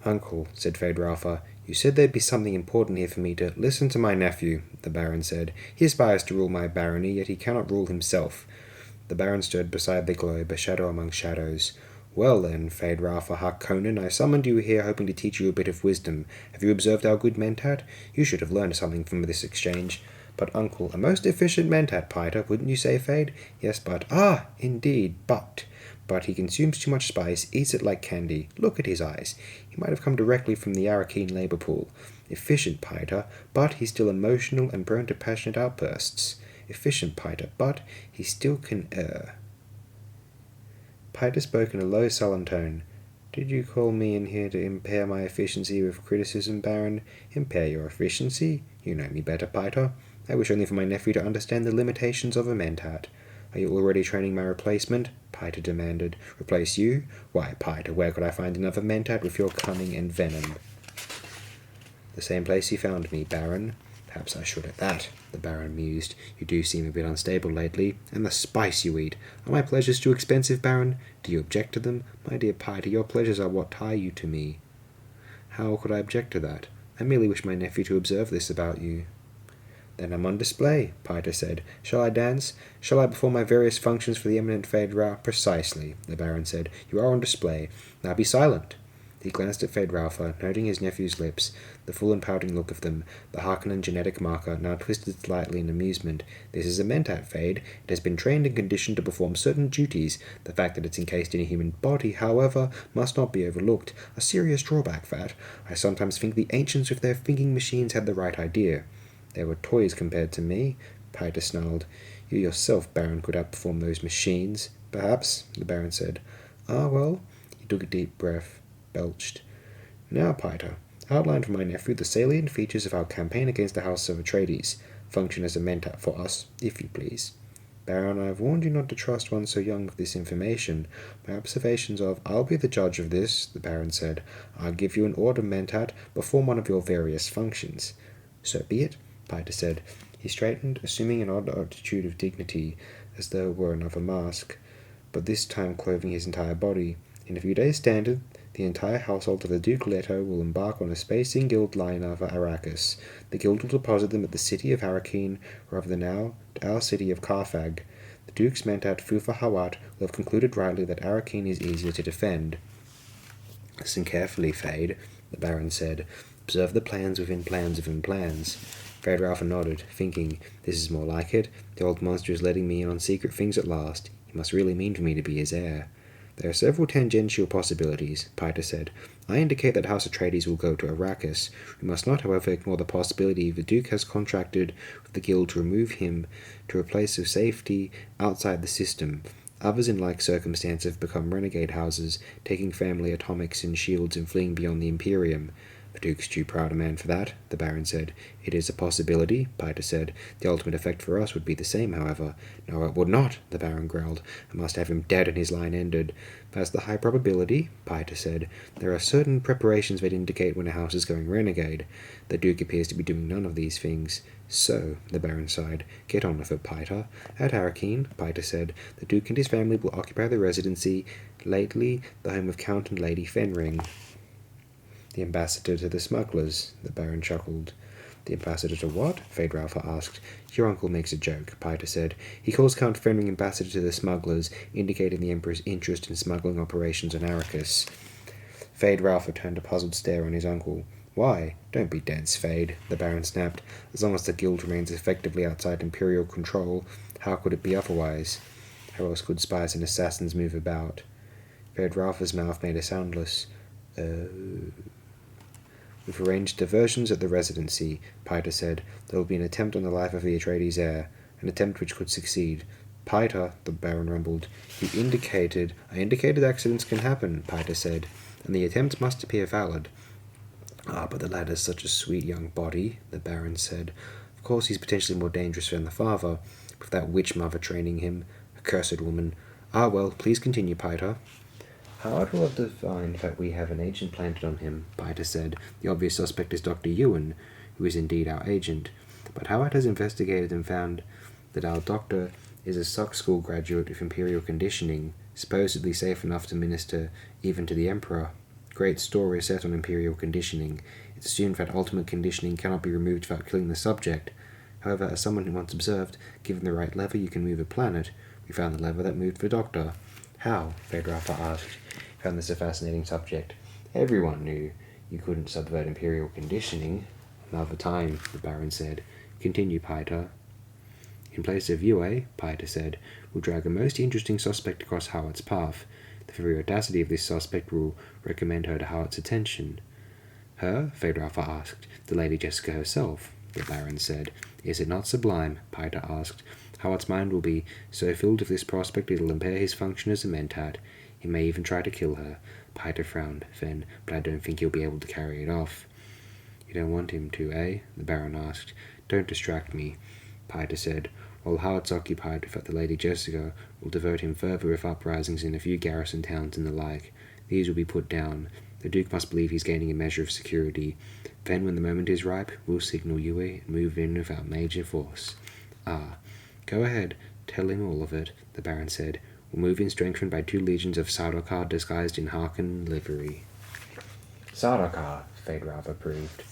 Uncle, said Feyd-Rautha, you said there'd be something important here for me to— Listen to my nephew, the Baron said. He aspires to rule my barony, yet he cannot rule himself. The Baron stood beside the globe, a shadow among shadows. Well then, Feyd-Rautha Harkonnen, I summoned you here hoping to teach you a bit of wisdom. Have you observed our good Mentat? You should have learned something from this exchange. But, uncle, a most efficient Mentat, Piter, wouldn't you say, Feyd? Yes, but— Ah, indeed, but he consumes too much spice, eats it like candy. Look at his eyes. He might have come directly from the Arakeen labour pool. Efficient, Piter, but he's still emotional and prone to passionate outbursts. Efficient, Piter, but he still can err. Piter spoke in a low, sullen tone. Did you call me in here to impair my efficiency with criticism, Baron? Impair your efficiency? You know me better, Piter. I wish only for my nephew to understand the limitations of a Mentat. Are you already training my replacement? Piter demanded. Replace you? Why, Piter, where could I find another Mentat with your cunning and venom? The same place you found me, Baron. Perhaps I should at that, the Baron mused. You do seem a bit unstable lately. And the spice you eat. Are my pleasures too expensive, Baron? Do you object to them? My dear Piter, your pleasures are what tie you to me. How could I object to that? I merely wish my nephew to observe this about you. Then I'm on display, Piter said. Shall I dance? Shall I perform my various functions for the eminent Feyd-Rautha? Precisely, the Baron said. You are on display. Now be silent. He glanced at Feyd-Rautha, noting his nephew's lips, the full and pouting look of them, the Harkonnen genetic marker now twisted slightly in amusement. This is a Mentat, Feyd. It has been trained and conditioned to perform certain duties. The fact that it's encased in a human body, however, must not be overlooked. A serious drawback, that. I sometimes think the ancients with their thinking machines had the right idea. They were toys compared to me, Piter snarled. You yourself, Baron, could outperform those machines. Perhaps, the Baron said. Ah, well, he took a deep breath, belched. Now, Piter, outline for my nephew the salient features of our campaign against the House of Atreides. Function as a Mentat for us, if you please. Baron, I have warned you not to trust one so young with this information. My observations of— I'll be the judge of this, the Baron said. I'll give you an order, Mentat, perform one of your various functions. So be it, Piter said. He straightened, assuming an odd attitude of dignity, as though it were another mask, but this time clothing his entire body. In a few days' standard, the entire household of the Duke Leto will embark on a spacing guild liner for Arrakis. The guild will deposit them at the city of Arakeen, rather than our city of Carthag. The Duke's Mentat Fufa Hawat will have concluded rightly that Arakeen is easier to defend. Listen carefully, Feyd, the Baron said. Observe the plans within plans within plans. Feyd-Rautha nodded, thinking, this is more like it. The old monster is letting me in on secret things at last. He must really mean for me to be his heir. There are several tangential possibilities, Piter said. I indicate that House Atreides will go to Arrakis. We must not, however, ignore the possibility the Duke has contracted with the Guild to remove him to a place of safety outside the system. Others in like circumstances have become renegade houses, taking family atomics and shields and fleeing beyond the Imperium. The Duke's too proud a man for that, the Baron said. It is a possibility, Piter said. The ultimate effect for us would be the same, however. No, it would not, the Baron growled. I must have him dead and his line ended. That's the high probability, Piter said. There are certain preparations that indicate when a house is going renegade. The Duke appears to be doing none of these things. So, the Baron sighed. Get on with it, Piter. At Arakeen, Piter said, the Duke and his family will occupy the residency, lately the home of Count and Lady Fenring. The ambassador to the smugglers, the Baron chuckled. The ambassador to what? Feyd-Rautha asked. Your uncle makes a joke, Piter said. He calls Count Fenring ambassador to the smugglers, indicating the Emperor's interest in smuggling operations on Arrakis. Feyd-Rautha turned a puzzled stare on his uncle. Why? Don't be dense, Feyd, the Baron snapped. As long as the Guild remains effectively outside Imperial control, how could it be otherwise? How else could spies and assassins move about? Feyd-Rautha's mouth made a soundless, We've arranged diversions at the residency, Piter said. There will be an attempt on the life of the Atreides heir, an attempt which could succeed. Piter, the Baron rumbled. I indicated accidents can happen, Piter said, and the attempt must appear valid. Ah, but the lad has such a sweet young body, the Baron said. Of course he's potentially more dangerous than the father, with that witch mother training him. Accursed woman. Ah, well, please continue, Piter. Howard will have divined that we have an agent planted on him, Piter said. The obvious suspect is Dr. Ewan, who is indeed our agent. But Howard has investigated and found that our doctor is a Sock School graduate with Imperial conditioning, supposedly safe enough to minister even to the Emperor. Great store is set on Imperial conditioning. It's assumed that ultimate conditioning cannot be removed without killing the subject. However, as someone who once observed, given the right lever you can move a planet, we found the lever that moved the Doctor. How? Fedrafa asked. Found this a fascinating subject. Everyone knew you couldn't subvert Imperial conditioning. Another time, the Baron said. Continue, Piter. In place of Yue, Piter said, we'll drag a most interesting suspect across Howard's path. The very audacity of this suspect will recommend her to Howard's attention. Her? Fedrafa asked. The Lady Jessica herself, the Baron said. Is it not sublime? Piter asked. Howard's mind will be so filled with this prospect it'll impair his function as a mentat. He may even try to kill her. Piter frowned. Then, but I don't think he'll be able to carry it off. You don't want him to, eh? The Baron asked. Don't distract me, Piter said. While Howard's occupied with the Lady Jessica, we'll divert him further with uprisings in a few garrison towns and the like. These will be put down. The Duke must believe he's gaining a measure of security. Then, when the moment is ripe, we'll signal Yue and move in with our major force. Ah, go ahead, tell him all of it, the Baron said. We'll move in strengthened by 2 legions of Sardaukar disguised in Harkonnen livery. Sardaukar, Fedrava approved.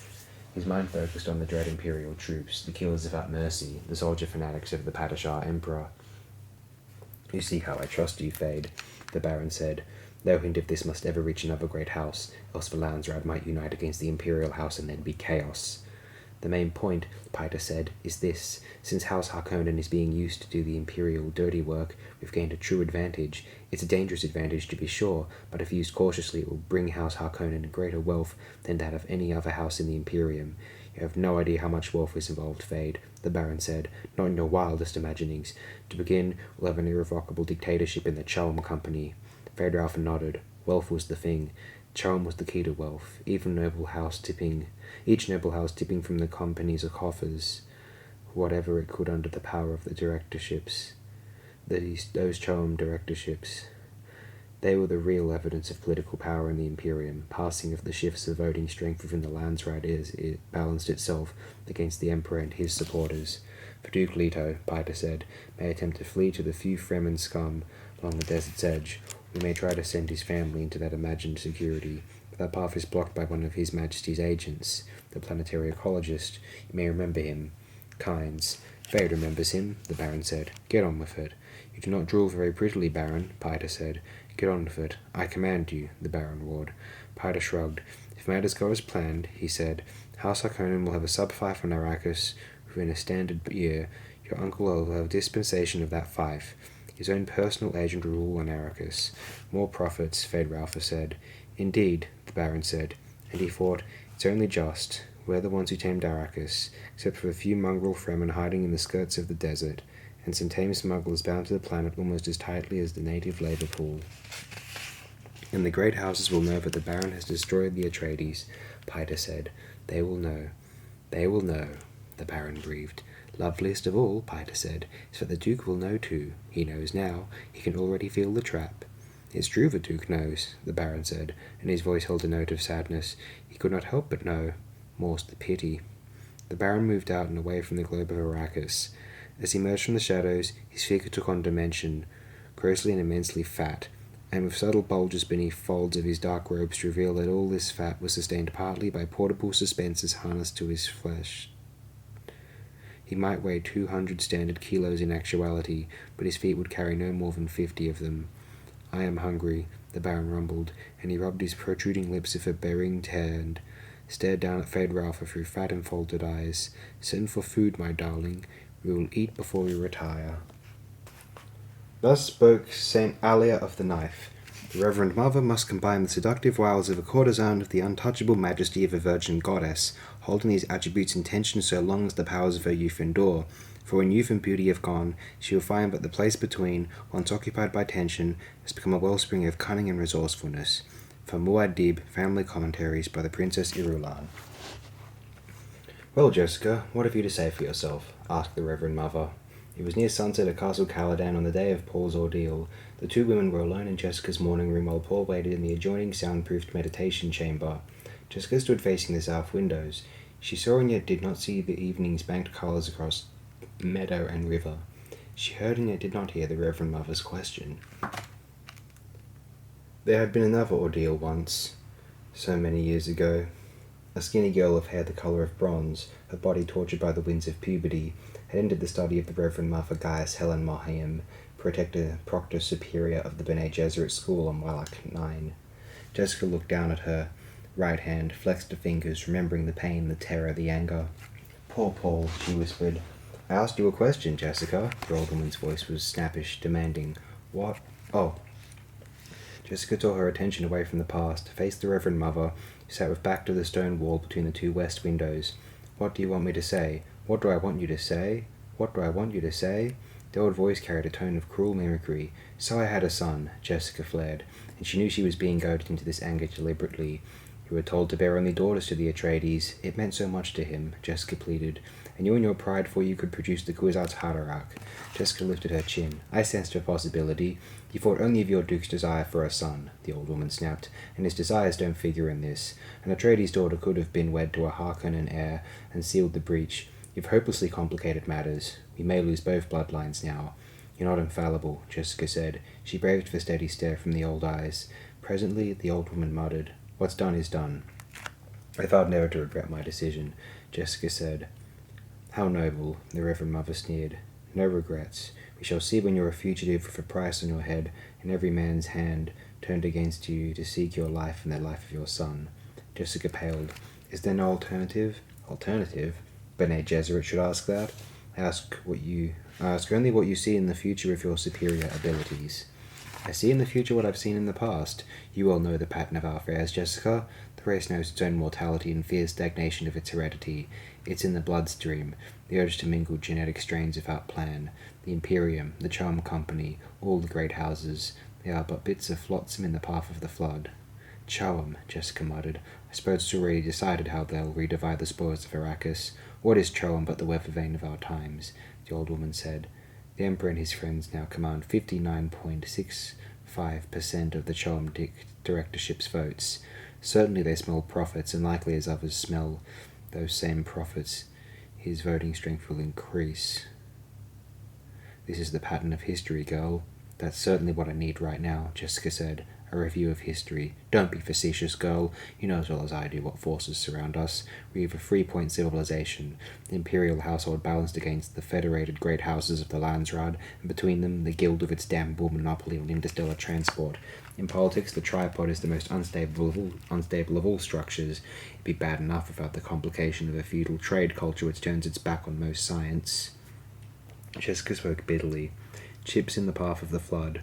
His mind focused on the dread Imperial troops, the killers without mercy, the soldier fanatics of the Padishah Emperor. You see how I trust you, Fade, the Baron said. No hint if this must ever reach another great house, else the Landsraad might unite against the Imperial House and there'd be chaos. The main point, Piter said, is this. Since House Harkonnen is being used to do the Imperial dirty work, we've gained a true advantage. It's a dangerous advantage, to be sure, but if used cautiously it will bring House Harkonnen greater wealth than that of any other house in the Imperium. You have no idea how much wealth is involved, Fade, the Baron said, not in your wildest imaginings. To begin, we'll have an irrevocable dictatorship in the Chelm Company. Fedrafa nodded. Wealth was the thing. Chelm was the key to wealth. Each noble house tipping from the company's coffers, whatever it could under the power of the directorships. Those Chelm directorships. They were the real evidence of political power in the Imperium. Passing of the shifts of voting strength within the Landsraad it balanced itself against the Emperor and his supporters. For Duke Leto, Piter said, may attempt to flee to the few Fremen scum along the desert's edge. We may try to send his family into that imagined security, but that path is blocked by one of His Majesty's agents, the planetary ecologist. You may remember him. Kynes. Fade remembers him, the Baron said. Get on with it. You do not draw very prettily, Baron, Piter said. Get on with it. I command you, the Baron roared. Piter shrugged. If matters go as planned, he said, House Harkonnen will have a sub-fife on Arrakis within a standard year. Your uncle will have dispensation of that fife. His own personal agent will rule on Arrakis. More profits, Fedrafa said. Indeed, the Baron said, and he thought, it's only just. We're the ones who tamed Arrakis, except for a few mongrel Fremen hiding in the skirts of the desert, and some tame smugglers bound to the planet almost as tightly as the native labor pool. And the great houses will know that the Baron has destroyed the Atreides, Piter said. They will know. They will know, the Baron breathed. Loveliest of all, Piter said, is that the Duke will know too. He knows now. He can already feel the trap. It's true the Duke knows, the Baron said, and his voice held a note of sadness. He could not help but know. More's the pity. The Baron moved out and away from the globe of Arrakis. As he emerged from the shadows, his figure took on dimension, grossly and immensely fat, and with subtle bulges beneath folds of his dark robes to reveal that all this fat was sustained partly by portable suspensors harnessed to his flesh. He might weigh 200 standard kilos in actuality, but his feet would carry no more than 50 of them. I am hungry, the Baron rumbled, and he rubbed his protruding lips with a beringed hand, stared down at Fedrafa through fat and folded eyes. Send for food, my darling. We will eat before we retire. Thus spoke Saint Alia of the Knife. The Reverend Mother must combine the seductive wiles of a courtesan with the untouchable majesty of a virgin goddess, holding these attributes in tension so long as the powers of her youth endure. For when youth and beauty have gone, she will find that the place between, once occupied by tension, has become a wellspring of cunning and resourcefulness. for Muad'Dib Family Commentaries by the Princess Irulan. Well, Jessica, what have you to say for yourself? Asked the Reverend Mother. It was near sunset at Castle Caladan on the day of Paul's ordeal. The two women were alone in Jessica's morning room while Paul waited in the adjoining soundproofed meditation chamber. Jessica stood facing the south windows. She saw and yet did not see the evening's banked colours across meadow and river. She heard and yet did not hear the Reverend Mother's question. There had been another ordeal once, so many years ago. A skinny girl of hair the colour of bronze, her body tortured by the winds of puberty, had entered the study of the Reverend Mother Gaius Helen Mohiam, Proctor Superior of the Bene Gesserit School on Wallach 9. Jessica looked down at her right hand, flexed her fingers, remembering the pain, the terror, the anger. Poor Paul, she whispered. I asked you a question, Jessica. The old woman's voice was snappish, demanding. What? Oh. Jessica tore her attention away from the past, faced the Reverend Mother, who sat with back to the stone wall between the two west windows. What do you want me to say? What do I want you to say? What do I want you to say? The old voice carried a tone of cruel mimicry. So I had a son, Jessica flared, and she knew she was being goaded into this anger deliberately. You were told to bear only daughters to the Atreides. It meant so much to him, Jessica pleaded, and you in your pride for you could produce the Kwisatz Haderach. Jessica lifted her chin. I sensed a possibility. You thought only of your Duke's desire for a son, the old woman snapped, and his desires don't figure in this. An Atreides daughter could have been wed to a Harkonnen heir and sealed the breach. You've hopelessly complicated matters. We may lose both bloodlines now. You're not infallible, Jessica said. She braved the steady stare from the old eyes. Presently, the old woman muttered. What's done is done. I vowed never to regret my decision, Jessica said. How noble, the Reverend Mother sneered. No regrets. We shall see when you're a fugitive with a price on your head, and every man's hand turned against you to seek your life and the life of your son. Jessica paled. Is there no alternative? Alternative? Bene Gesserit should ask that. I ask only what you see in the future with your superior abilities. I see in the future what I've seen in the past. You all know the pattern of our affairs, Jessica. The race knows its own mortality and fears stagnation of its heredity. It's in the bloodstream, the urge to mingle genetic strains without plan. The Imperium, the Charm Company, all the great houses, they are but bits of flotsam in the path of the flood. Choam, Jessica muttered. I suppose it's already decided how they'll redivide the spoils of Arrakis. What is Choam but the weather vane of our times? The old woman said. The Emperor and his friends now command 59.65% of the Choam directorship's votes. Certainly they smell profits, and likely as others smell those same profits, his voting strength will increase. This is the pattern of history, girl. That's certainly what I need right now, Jessica said. A review of history. Don't be facetious, girl. You know as well as I do what forces surround us. We have a 3-point civilization, the imperial household balanced against the federated great houses of the Landsraad, and between them the guild of its damnable monopoly on interstellar transport. In politics, the tripod is the most unstable of all structures. It'd be bad enough without the complication of a feudal trade culture which turns its back on most science. Jessica spoke bitterly. Chip's in the path of the flood.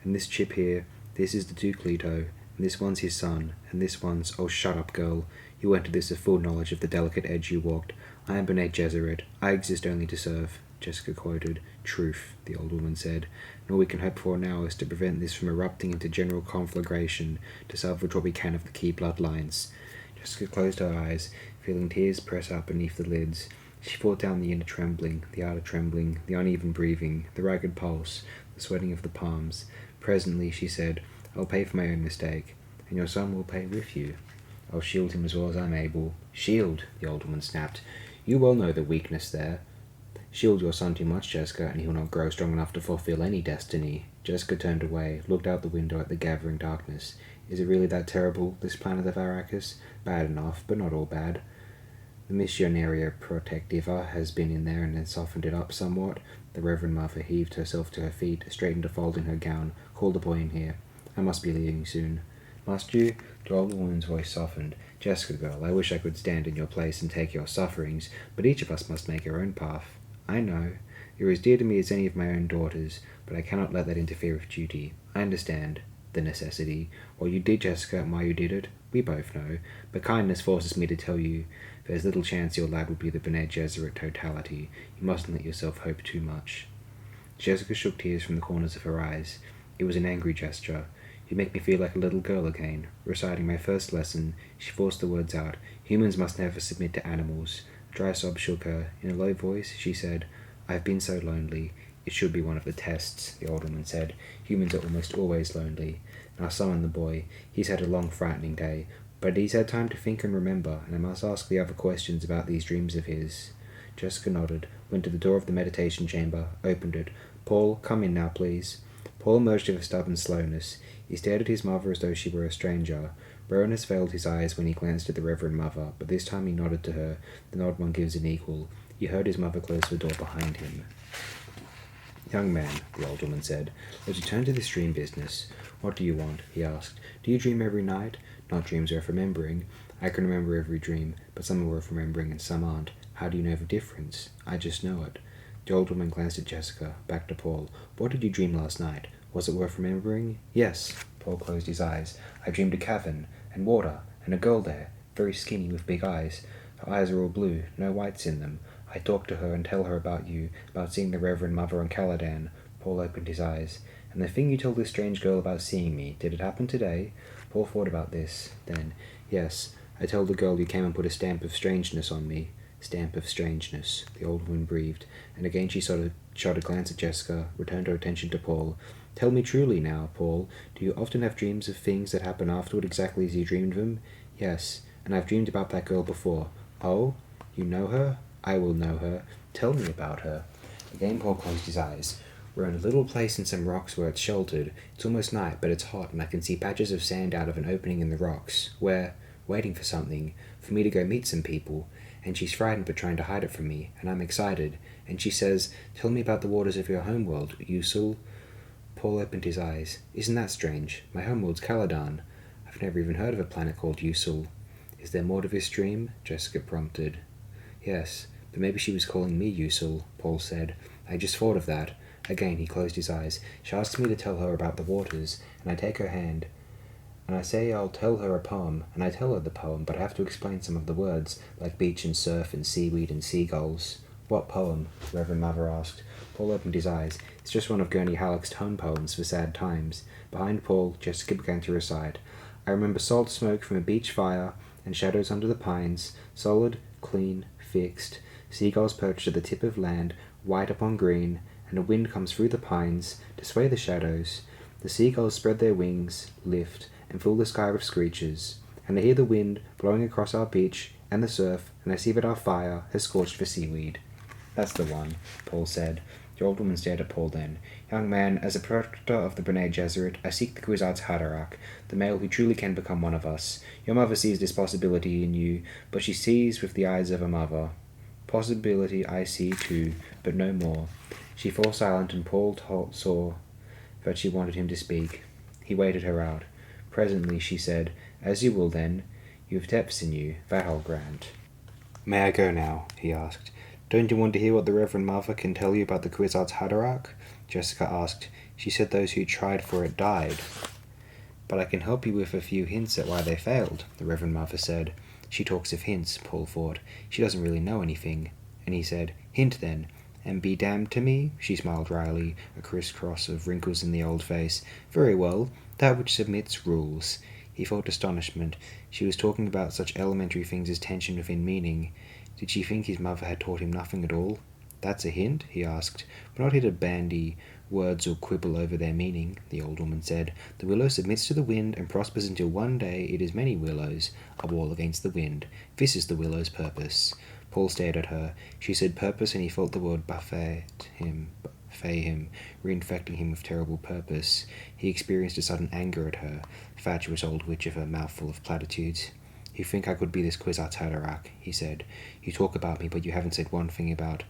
And this chip here, this is the Duke Leto, and this one's his son, and this one's... Oh, shut up, girl. You entered this with full knowledge of the delicate edge you walked. I am Bene Gesserit. I exist only to serve, Jessica quoted. Truth, the old woman said. And all we can hope for now is to prevent this from erupting into general conflagration, to salvage what we can of the key bloodlines. Jessica closed her eyes, feeling tears press up beneath the lids. She fought down the inner trembling, the outer trembling, the uneven breathing, the ragged pulse, the sweating of the palms. Presently, she said, I'll pay for my own mistake, and your son will pay with you. I'll shield him as well as I'm able. Shield, the old woman snapped. You well know the weakness there. Shield your son too much, Jessica, and he will not grow strong enough to fulfill any destiny. Jessica turned away, looked out the window at the gathering darkness. Is it really that terrible, this planet of Arrakis? Bad enough, but not all bad. The Missionaria Protectiva has been in there and then softened it up somewhat. The Reverend Mother heaved herself to her feet, straightened a fold in her gown. Call the boy in here. I must be leaving soon. Must you? The old woman's voice softened. Jessica, girl, I wish I could stand in your place and take your sufferings, but each of us must make our own path. I know. You're as dear to me as any of my own daughters, but I cannot let that interfere with duty. I understand the necessity. What you did, Jessica, and why you did it, we both know, but kindness forces me to tell you there's little chance your lad would be the Bene Gesserit totality. You mustn't let yourself hope too much. Jessica shook tears from the corners of her eyes. It was an angry gesture. You make me feel like a little girl again. Reciting my first lesson, she forced the words out. Humans must never submit to animals. A dry sob shook her. In a low voice, she said, I've been so lonely. It should be one of the tests, the old woman said. Humans are almost always lonely. Now summon the boy. He's had a long, frightening day, but he's had time to think and remember, and I must ask the other questions about these dreams of his. Jessica nodded, went to the door of the meditation chamber, opened it. Paul, come in now, please. Paul emerged with a stubborn slowness. He stared at his mother as though she were a stranger. Rowanus veiled his eyes when he glanced at the Reverend Mother, but this time he nodded to her. The nod one gives an equal. He heard his mother close the door behind him. Young man, the old woman said, let's return to this dream business. What do you want? He asked. Do you dream every night? Not dreams worth remembering. I can remember every dream, but some are worth remembering and some aren't. How do you know the difference? I just know it. The old woman glanced at Jessica, back to Paul. What did you dream last night? Was it worth remembering? Yes. Paul closed his eyes. I dreamed a cavern, and water, and a girl there, very skinny with big eyes. Her eyes are all blue, no whites in them. I talk to her and tell her about you, about seeing the Reverend Mother on Caladan. Paul opened his eyes. And the thing you told this strange girl about seeing me, did it happen today? Paul thought about this. Then, yes, I told the girl you came and put a stamp of strangeness on me. Stamp of strangeness, the old woman breathed, and again she shot a glance at Jessica, returned her attention to Paul. Tell me truly now, Paul, do you often have dreams of things that happen afterward exactly as you dreamed them? Yes, and I've dreamed about that girl before. Oh? You know her? I will know her. Tell me about her. Again Paul closed his eyes. We're in a little place in some rocks where it's sheltered. It's almost night, but it's hot, and I can see patches of sand out of an opening in the rocks. We're waiting for something, for me to go meet some people. And she's frightened but trying to hide it from me, and I'm excited. And she says, tell me about the waters of your homeworld, Usul. Paul opened his eyes. Isn't that strange? My homeworld's Caladan. I've never even heard of a planet called Usul. Is there more to this dream? Jessica prompted. Yes, but maybe she was calling me Usul, Paul said. I just thought of that. Again he closed his eyes. She asks me to tell her about the waters, and I take her hand, and I say I'll tell her a poem, and I tell her the poem, but I have to explain some of the words, like beach and surf and seaweed and seagulls. What poem? Reverend Mother asked. Paul opened his eyes. It's just one of Gurney Halleck's tone poems for sad times. Behind Paul, Jessica began to recite. I remember salt smoke from a beach fire, and shadows under the pines, solid, clean, fixed. Seagulls perched at the tip of land, white upon green, and a wind comes through the pines to sway the shadows. The seagulls spread their wings, lift, and fill the sky with screeches. And I hear the wind blowing across our beach and the surf, and I see that our fire has scorched the seaweed. That's the one, Paul said. The old woman stared at Paul then. Young man, as a protector of the B'nai Gesserit, I seek the Kwisatz Haderach, the male who truly can become one of us. Your mother sees this possibility in you, but she sees with the eyes of a mother. Possibility I see too, but no more. She fell silent, and Paul saw that she wanted him to speak. He waited her out. Presently she said, As you will then. You've depths in you, that I'll grant. May I go now? He asked. Don't you want to hear what the Reverend Mother can tell you about the Kwisatz Haderach? Jessica asked. She said those who tried for it died. But I can help you with a few hints at why they failed, the Reverend Mother said. She talks of hints, Paul thought. She doesn't really know anything. And he said, Hint then. And be damned to me? She smiled wryly, a crisscross of wrinkles in the old face. Very well, that which submits rules. He felt astonishment. She was talking about such elementary things as tension within meaning. Did she think his mother had taught him nothing at all? That's a hint? He asked. But not here to bandy words or quibble over their meaning, the old woman said. The willow submits to the wind and prospers until one day it is many willows, a wall against the wind. This is the willow's purpose. Paul stared at her. She said purpose, and he felt the word buffet him, reinfecting him with terrible purpose. He experienced a sudden anger at her, fatuous old witch of her mouth full of platitudes. You think I could be this Kwisatz Haderach, he said. You talk about me, but you haven't said one thing about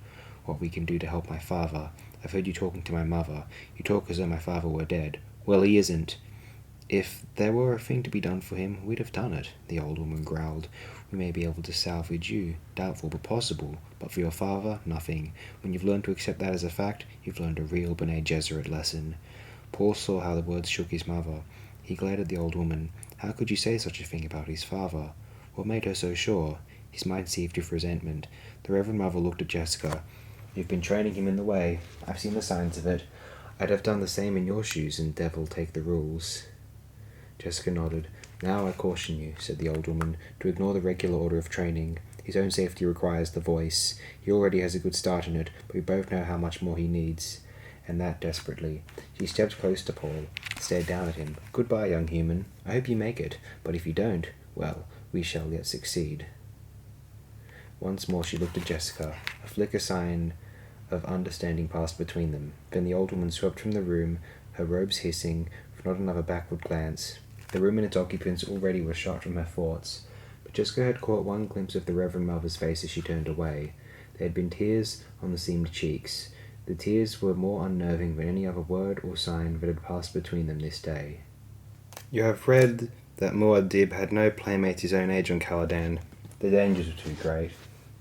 what we can do to help my father. I've heard you talking to my mother. You talk as though my father were dead. Well, he isn't. If there were a thing to be done for him, we'd have done it, the old woman growled. We may be able to salvage you. Doubtful, but possible. But for your father, nothing. When you've learned to accept that as a fact, you've learned a real B'nai Gesserit lesson. Paul saw how the words shook his mother. He glared at the old woman. How could you say such a thing about his father? What made her so sure? His mind seethed with resentment. The Reverend Mother looked at Jessica. You've been training him in the way. I've seen the signs of it. I'd have done the same in your shoes, and devil take the rules. Jessica nodded. Now I caution you, said the old woman, to ignore the regular order of training. His own safety requires the voice. He already has a good start in it, but we both know how much more he needs. And that desperately. She stepped close to Paul, stared down at him. Goodbye, young human. I hope you make it, but if you don't, well, we shall yet succeed. Once more she looked at Jessica. A flicker sign of understanding passed between them. Then the old woman swept from the room, her robes hissing, with not another backward glance. The room and its occupants already were shot from her thoughts, but Jessica had caught one glimpse of the Reverend Mother's face as she turned away. There had been tears on the seamed cheeks. The tears were more unnerving than any other word or sign that had passed between them this day. You have read that Muad'Dib had no playmates his own age on Caladan. The dangers were too great.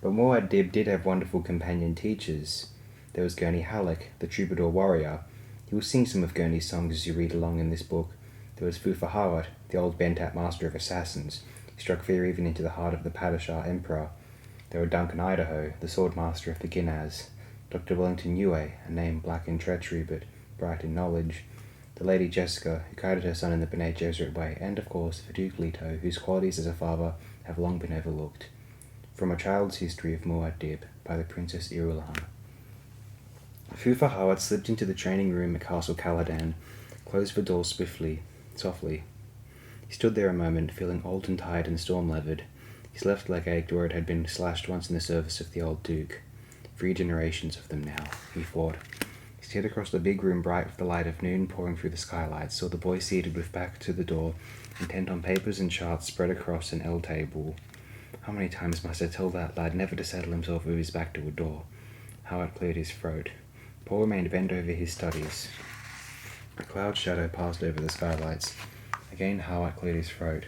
But Muad'Dib did have wonderful companion teachers. There was Gurney Halleck, the troubadour warrior. You will sing some of Gurney's songs as you read along in this book. There was Fufa Hawat, the old Bentat master of assassins. He struck fear even into the heart of the Padishah Emperor. There were Duncan Idaho, the swordmaster of the Ginaz. Dr. Wellington Yue, a name black in treachery but bright in knowledge. The Lady Jessica, who guided her son in the Bene Gesserit way, and of course the Duke Leto, whose qualities as a father have long been overlooked. From a Child's History of Muad'Dib, by the Princess Irulan. Fufa Hawat slipped into the training room at Castle Caladan, closed the door softly. He stood there a moment, feeling old and tired and storm-levered. His left leg ached where it had been slashed once in the service of the old Duke. 3 generations of them now, he thought. He stared across the big room bright with the light of noon pouring through the skylights, saw the boy seated with back to the door, intent on papers and charts spread across an L table. How many times must I tell that lad never to settle himself with his back to a door? Howard cleared his throat. Paul remained bent over his studies. A cloud shadow passed over the skylights. Again Howard cleared his throat.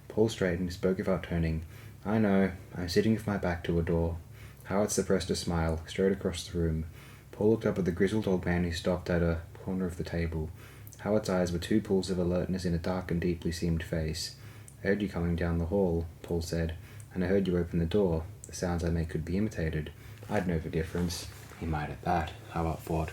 Paul straightened, spoke without turning. I know, I'm sitting with my back to a door. Howard suppressed a smile, strode across the room. Paul looked up at the grizzled old man who stopped at a corner of the table. Howard's eyes were 2 pools of alertness in a dark and deeply seamed face. I heard you coming down the hall, Paul said, and I heard you open the door. The sounds I make could be imitated. I'd know the difference. He might at that, Howard thought.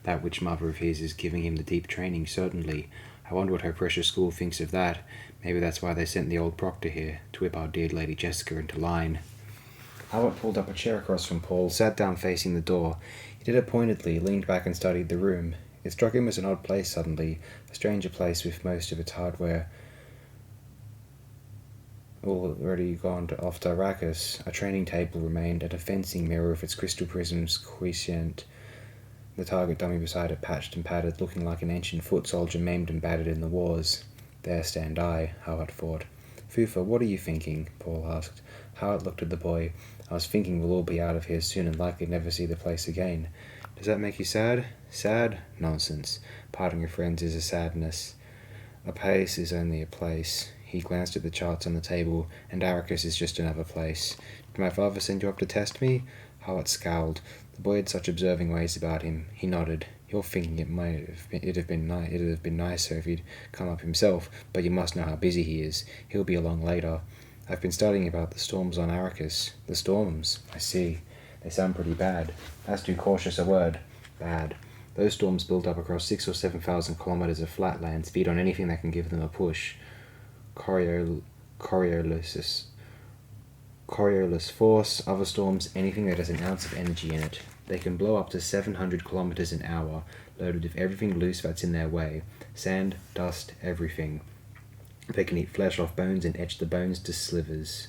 That witch mother of his is giving him the deep training, certainly. I wonder what her precious school thinks of that. Maybe that's why they sent the old proctor here, to whip our dear Lady Jessica into line. Howard pulled up a chair across from Paul, sat down facing the door. He did it pointedly, leaned back and studied the room. It struck him as an odd place suddenly, a stranger place with most of its hardware already gone off to Arrakis. A training table remained, and a fencing mirror with its crystal prisms quiescent. The target dummy beside it patched and padded, looking like an ancient foot soldier maimed and battered in the wars. There stand I, Howard thought. Fufa, what are you thinking? Paul asked. Howard looked at the boy. I was thinking we'll all be out of here soon and likely never see the place again. Does that make you sad? Sad? Nonsense. Parting with friends is a sadness. A place is only a place. He glanced at the charts on the table, and Arrakis is just another place. Did my father send you up to test me? Howard scowled. The boy had such observing ways about him. He nodded. You're thinking it'd have been nicer if he'd come up himself, but you must know how busy he is. He'll be along later. I've been studying about the storms on Arrakis. The storms? I see. They sound pretty bad. That's too cautious a word. Bad. Those storms build up across 6,000 or 7,000 kilometers of flatlands, feed on anything that can give them a push. Coriolis force, other storms, anything that has an ounce of energy in it. They can blow up to 700 kilometers an hour, loaded with everything loose that's in their way. Sand, dust, everything. They can eat flesh off bones and etch the bones to slivers.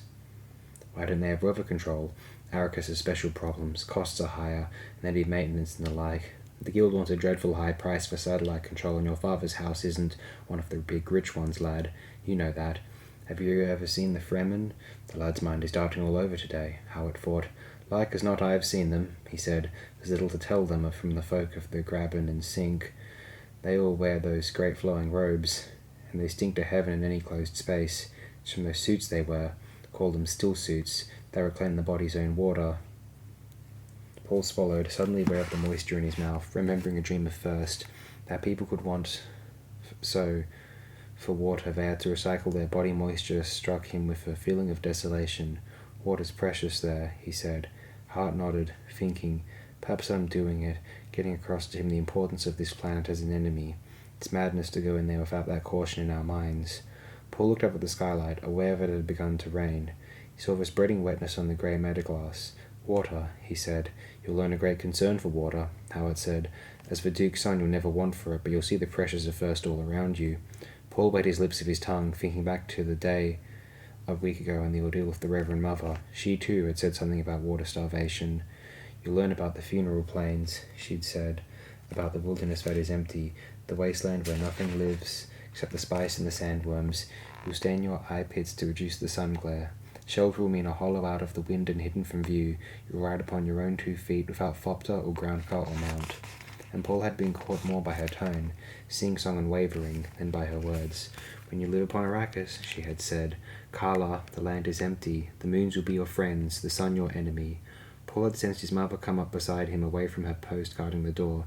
Why don't they have weather control? Arrakis has special problems, costs are higher, and they need maintenance and the like. The guild wants a dreadful high price for satellite control, and your father's house isn't one of the big rich ones, lad. You know that. Have you ever seen the Fremen? The lad's mind is darting all over today, Howard thought. Like as not I have seen them, he said. There's little to tell them from the folk of the Graben and Sink. They all wear those great flowing robes, and they stink to heaven in any closed space. It's from those suits they wear. Call them still suits. They reclaim the body's own water. Paul swallowed, suddenly aware of the moisture in his mouth, remembering a dream of thirst, that people could want so for water they had to recycle their body moisture. Struck him with a feeling of desolation. Water's precious there, he said. Hart nodded, thinking, perhaps I'm doing it, getting across to him the importance of this planet as an enemy. It's madness to go in there without that caution in our minds. Paul looked up at the skylight, aware that it had begun to rain. He saw the spreading wetness on the grey meadowgrass. Water, he said. You'll learn a great concern for water, Howard said. As for Duke's son, you'll never want for it, but you'll see the pressures of thirst all around you. Paul wet his lips with his tongue, thinking back to the day a week ago and the ordeal with the Reverend Mother. She, too, had said something about water starvation. You'll learn about the funeral plains, she'd said, about the wilderness that is empty, the wasteland where nothing lives except the spice and the sandworms. You'll stay in your eye pits to reduce the sun glare. Shelter will mean a hollow out of the wind and hidden from view. You'll ride upon your own 2 feet without fopter or ground car or mount. And Paul had been caught more by her tone, sing-song and wavering, than by her words. When you live upon Arrakis, she had said, Kala, the land is empty, the moons will be your friends, the sun your enemy. Paul had sensed his mother come up beside him away from her post guarding the door.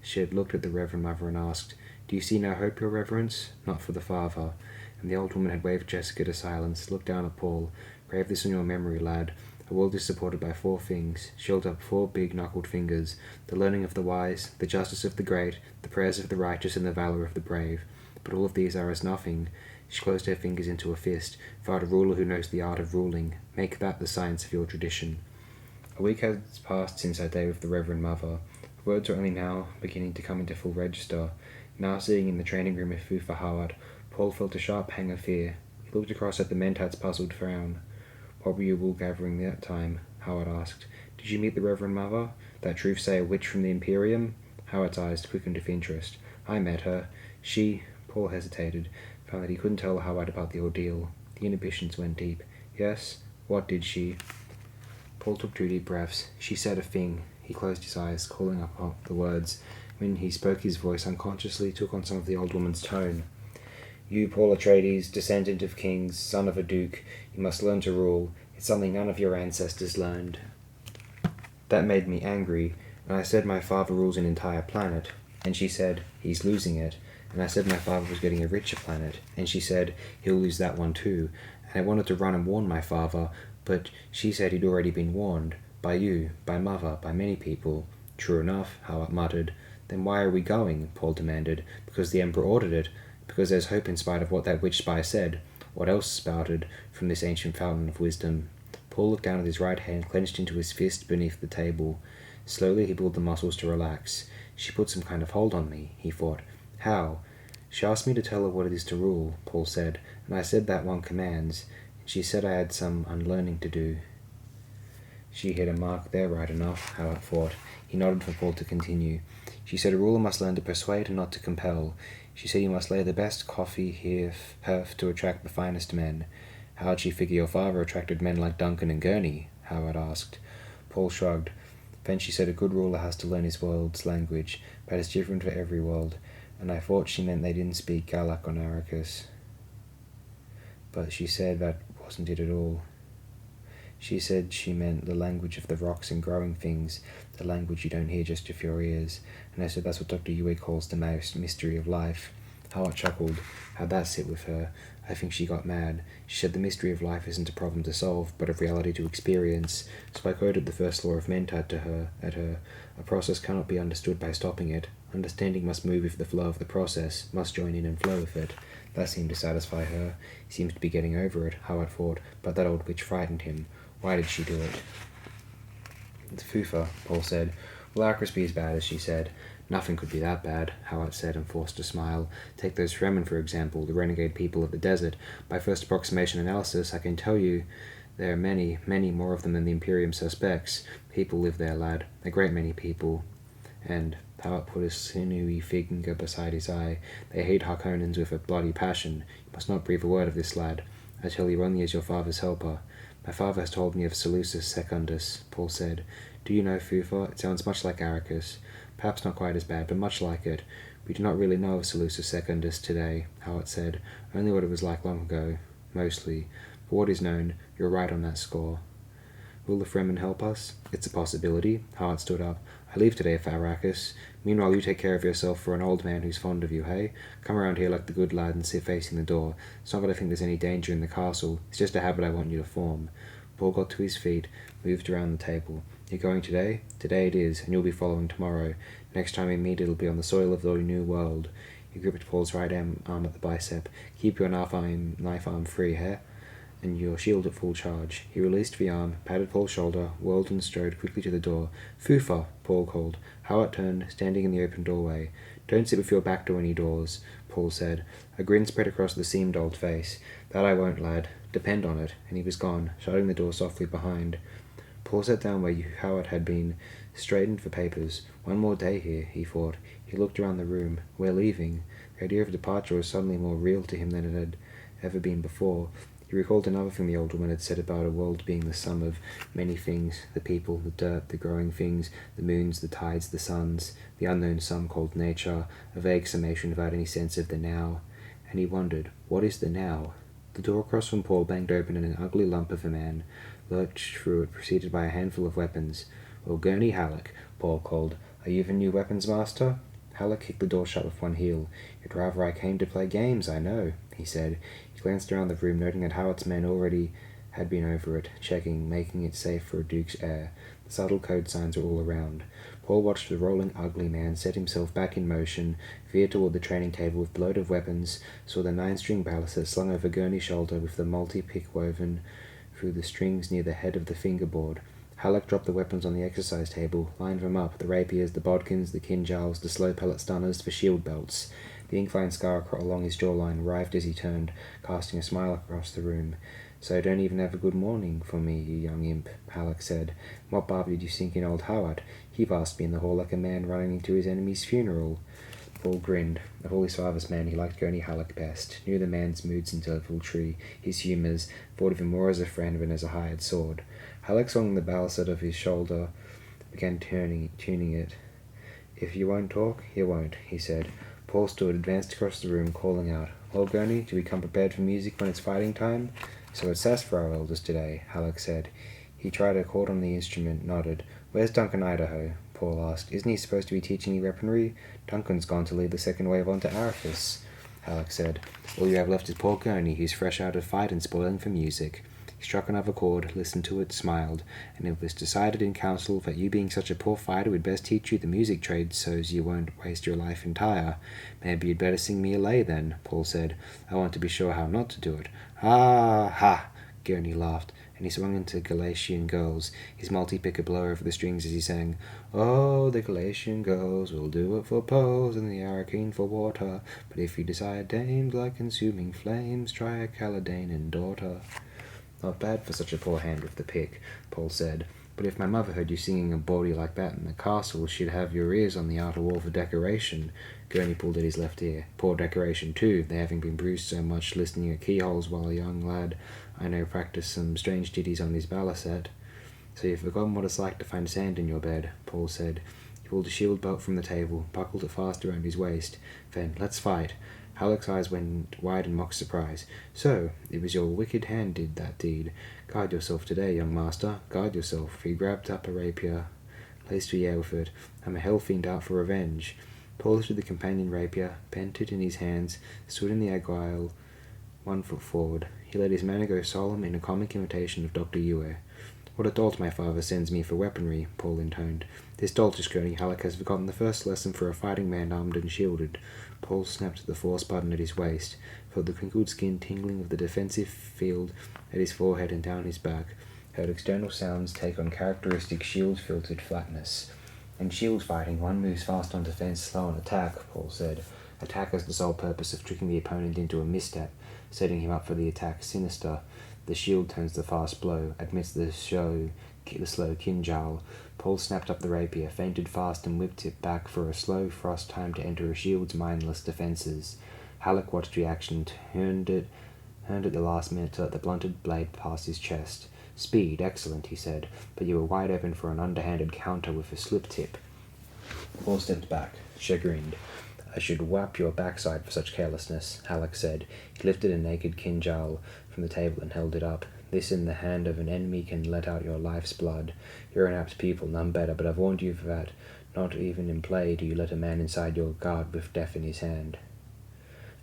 She had looked at the Reverend Mother and asked, Do you see no hope, your reverence? Not for the father. And the old woman had waved Jessica to silence, looked down at Paul. Grave this in your memory, lad. A world is supported by 4 things. She held up 4 big knuckled fingers. The learning of the wise, the justice of the great, the prayers of the righteous, and the valour of the brave. But all of these are as nothing. She closed her fingers into a fist. If art a ruler who knows the art of ruling, make that the science of your tradition. A week has passed since our day with the Reverend Mother. The words are only now beginning to come into full register. Now sitting in the training room with Fufa Howard, Paul felt a sharp pang of fear. He looked across at the Mentat's puzzled frown. What were you wool gathering that time? Howard asked. Did you meet the Reverend Mother? That truth-sayer witch from the Imperium? Howard's eyes quickened with interest. I met her. She... Paul hesitated, found that he couldn't tell Howard about the ordeal. The inhibitions went deep. Yes? What did she? Paul took 2 deep breaths. She said a thing. He closed his eyes, calling up the words. When he spoke, his voice unconsciously took on some of the old woman's tone. You, Paul Atreides, descendant of kings, son of a duke, you must learn to rule. It's something none of your ancestors learned. That made me angry, and I said my father rules an entire planet. And she said, he's losing it. And I said my father was getting a richer planet. And she said, he'll lose that one too. And I wanted to run and warn my father, but she said he'd already been warned. By you, by Mother, by many people. True enough, Howard muttered. Then why are we going? Paul demanded. Because the Emperor ordered it. Because there's hope in spite of what that witch spy said. What else spouted from this ancient fountain of wisdom? Paul looked down at his right hand, clenched into his fist beneath the table. Slowly he pulled the muscles to relax. She put some kind of hold on me, he thought. How? She asked me to tell her what it is to rule, Paul said, and I said that one commands. She said I had some unlearning to do. She hit a mark there right enough, Howard thought. He nodded for Paul to continue. She said a ruler must learn to persuade and not to compel. She said you must lay the best coffee here, Perth, to attract the finest men. How'd she figure your father attracted men like Duncan and Gurney? Howard asked. Paul shrugged. Then she said a good ruler has to learn his world's language, but it's different for every world, and I thought she meant they didn't speak Galak on Arrakis. But she said that wasn't it at all. She said she meant the language of the rocks and growing things, the language you don't hear just with your ears, and I said that's what Dr. Yue calls the mystery of life. Howard chuckled. How'd that sit with her? I think she got mad. She said the mystery of life isn't a problem to solve, but a reality to experience. So I quoted the first law of Mentat to her. A process cannot be understood by stopping it. Understanding must move with the flow of the process, must join in and flow with it. That seemed to satisfy her. He seems to be getting over it, Howard thought, but that old witch frightened him. Why did she do it? It's Fufa, Paul said. Will Arrakis be as bad as she said? Nothing could be that bad, Howard said, and forced a smile. Take those Fremen, for example, the renegade people of the desert. By first approximation analysis, I can tell you there are many, many more of them than the Imperium suspects. People live there, lad. A great many people. And Howard put a sinewy finger beside his eye. They hate Harkonnens with a bloody passion. You must not breathe a word of this, lad. I tell you only as your father's helper. My father has told me of Seleucus Secundus, Paul said. Do you know Fufa? It sounds much like Arrakis. Perhaps not quite as bad, but much like it. We do not really know of Seleucus Secundus today, Howard said. Only what it was like long ago. Mostly. For what is known, you're right on that score. Will the Fremen help us? It's a possibility. Howard stood up. I leave today for Arrakis. Meanwhile, you take care of yourself for an old man who's fond of you, hey? Come around here like the good lad and sit facing the door. It's not that I think there's any danger in the castle. It's just a habit I want you to form. Paul got to his feet, moved around the table. You're going today? Today it is, and you'll be following tomorrow. Next time we meet, it'll be on the soil of the new world. He gripped Paul's right arm at the bicep. "Keep your knife arm free, eh? And your shield at full charge." He released the arm, patted Paul's shoulder, whirled and strode quickly to the door. "Fufa," Paul called. Howard turned, standing in the open doorway. "Don't sit with your back to any doors," Paul said. A grin spread across the seamed old face. "That I won't, lad. Depend on it." And he was gone, shutting the door softly behind. Paul sat down where Howard had been, straightened for papers. One more day here, he thought. He looked around the room. We're leaving. The idea of departure was suddenly more real to him than it had ever been before. He recalled another thing the old woman had said about a world being the sum of many things: the people, the dirt, the growing things, the moons, the tides, the suns, the unknown sum called nature, a vague summation without any sense of the now. And he wondered, what is the now? The door across from Paul banged open and an ugly lump of a man lurched through it, preceded by a handful of weapons. "Well, Gurney Halleck," Paul called. "Are you the new weapons master?" Halleck kicked the door shut with one heel. "You'd rather I came to play games, I know," he said. He glanced around the room, noting that Howard's men already had been over it, checking, making it safe for a duke's heir. The subtle code signs were all around. Paul watched the rolling, ugly man set himself back in motion, veered toward the training table with load of weapons, saw the 9-string ballista slung over Gurney's shoulder with the multi-pick woven through the strings near the head of the fingerboard. Halleck dropped the weapons on the exercise table, lined them up, the rapiers, the bodkins, the kinjals, the slow pellet stunners, the shield belts. The ink-line scar along his jawline writhed as he turned, casting a smile across the room. "So don't even have a good morning for me, you young imp," Halleck said. "What barb did you sink in old Howard? He passed me in the hall like a man running into his enemy's funeral." Paul grinned. Of all his father's men, he liked Gurney Halleck best, knew the man's moods in deviltry, his humours, thought of him more as a friend than as a hired sword. Halleck swung the ballista of his shoulder, began tuning it. "If you won't talk, you won't," he said. Paul stood, advanced across the room, calling out, "Well, Gurney, do we come prepared for music when it's fighting time?" "So it's sass for our elders today," Halleck said. He tried a chord on the instrument, nodded. "Where's Duncan Idaho?" Paul asked. "Isn't he supposed to be teaching you weaponry?" "Duncan's gone to lead the second wave onto Arafis," Halleck said. "All you have left is poor Gurney, who's fresh out of fight and spoiling for music." He struck another chord, listened to it, smiled, "And it was decided in council that you being such a poor fighter would best teach you the music trade so's you won't waste your life entire." "Maybe you'd better sing me a lay then," Paul said. "I want to be sure how not to do it." "Ah, ha!" Gurney laughed, and he swung into Galatian Girls, his multi-pick a blow over the strings as he sang, "Oh, the Galatian girls will do it for pearls, and the Arachne for water. But if you desire dames like consuming flames, try a Caledonian daughter." "Not bad for such a poor hand with the pick," Paul said. "But if my mother heard you singing a bawdy like that in the castle, she'd have your ears on the outer wall for decoration." Gurney pulled at his left ear. "Poor decoration, too, they having been bruised so much listening at keyholes while a young lad I know practised some strange ditties on his balisette." "So you've forgotten what it's like to find sand in your bed," Paul said. He pulled a shield belt from the table, buckled it fast around his waist. "Then, let's fight." Halleck's eyes went wide in mock surprise. "So, it was your wicked hand did that deed. Guard yourself today, young master, guard yourself." He grabbed up a rapier, laced the air with it. "I'm a hell fiend out for revenge." Paul lifted the companion rapier, bent it in his hands, stood in the aisle, 1 foot forward. He let his manner go solemn in a comic imitation of Dr. Ewer. "What a dolt my father sends me for weaponry," Paul intoned. "This doltish Gurney Halleck has forgotten the first lesson for a fighting man armed and shielded." Paul snapped the force button at his waist, felt the crinkled skin tingling with the defensive field at his forehead and down his back, heard external sounds take on characteristic shield-filtered flatness. "In shield fighting, one moves fast on defense, slow on attack," Paul said. "Attack has the sole purpose of tricking the opponent into a misstep, setting him up for the attack sinister. The shield turns the fast blow, admits the slow kinjal." Paul snapped up the rapier, feinted fast and whipped it back for a slow frost time to enter a shield's mindless defences. Halleck watched the action, turned at the last minute to let the blunted blade pass his chest. "Speed, excellent," he said, "but you were wide open for an underhanded counter with a slip tip." Paul stepped back, chagrined. "I should whap your backside for such carelessness," Halleck said. He lifted a naked kinjal from the table and held it up. "This in the hand of an enemy can let out your life's blood. You're an apt pupil, none better, but I've warned you that not even in play do you let a man inside your guard with death in his hand."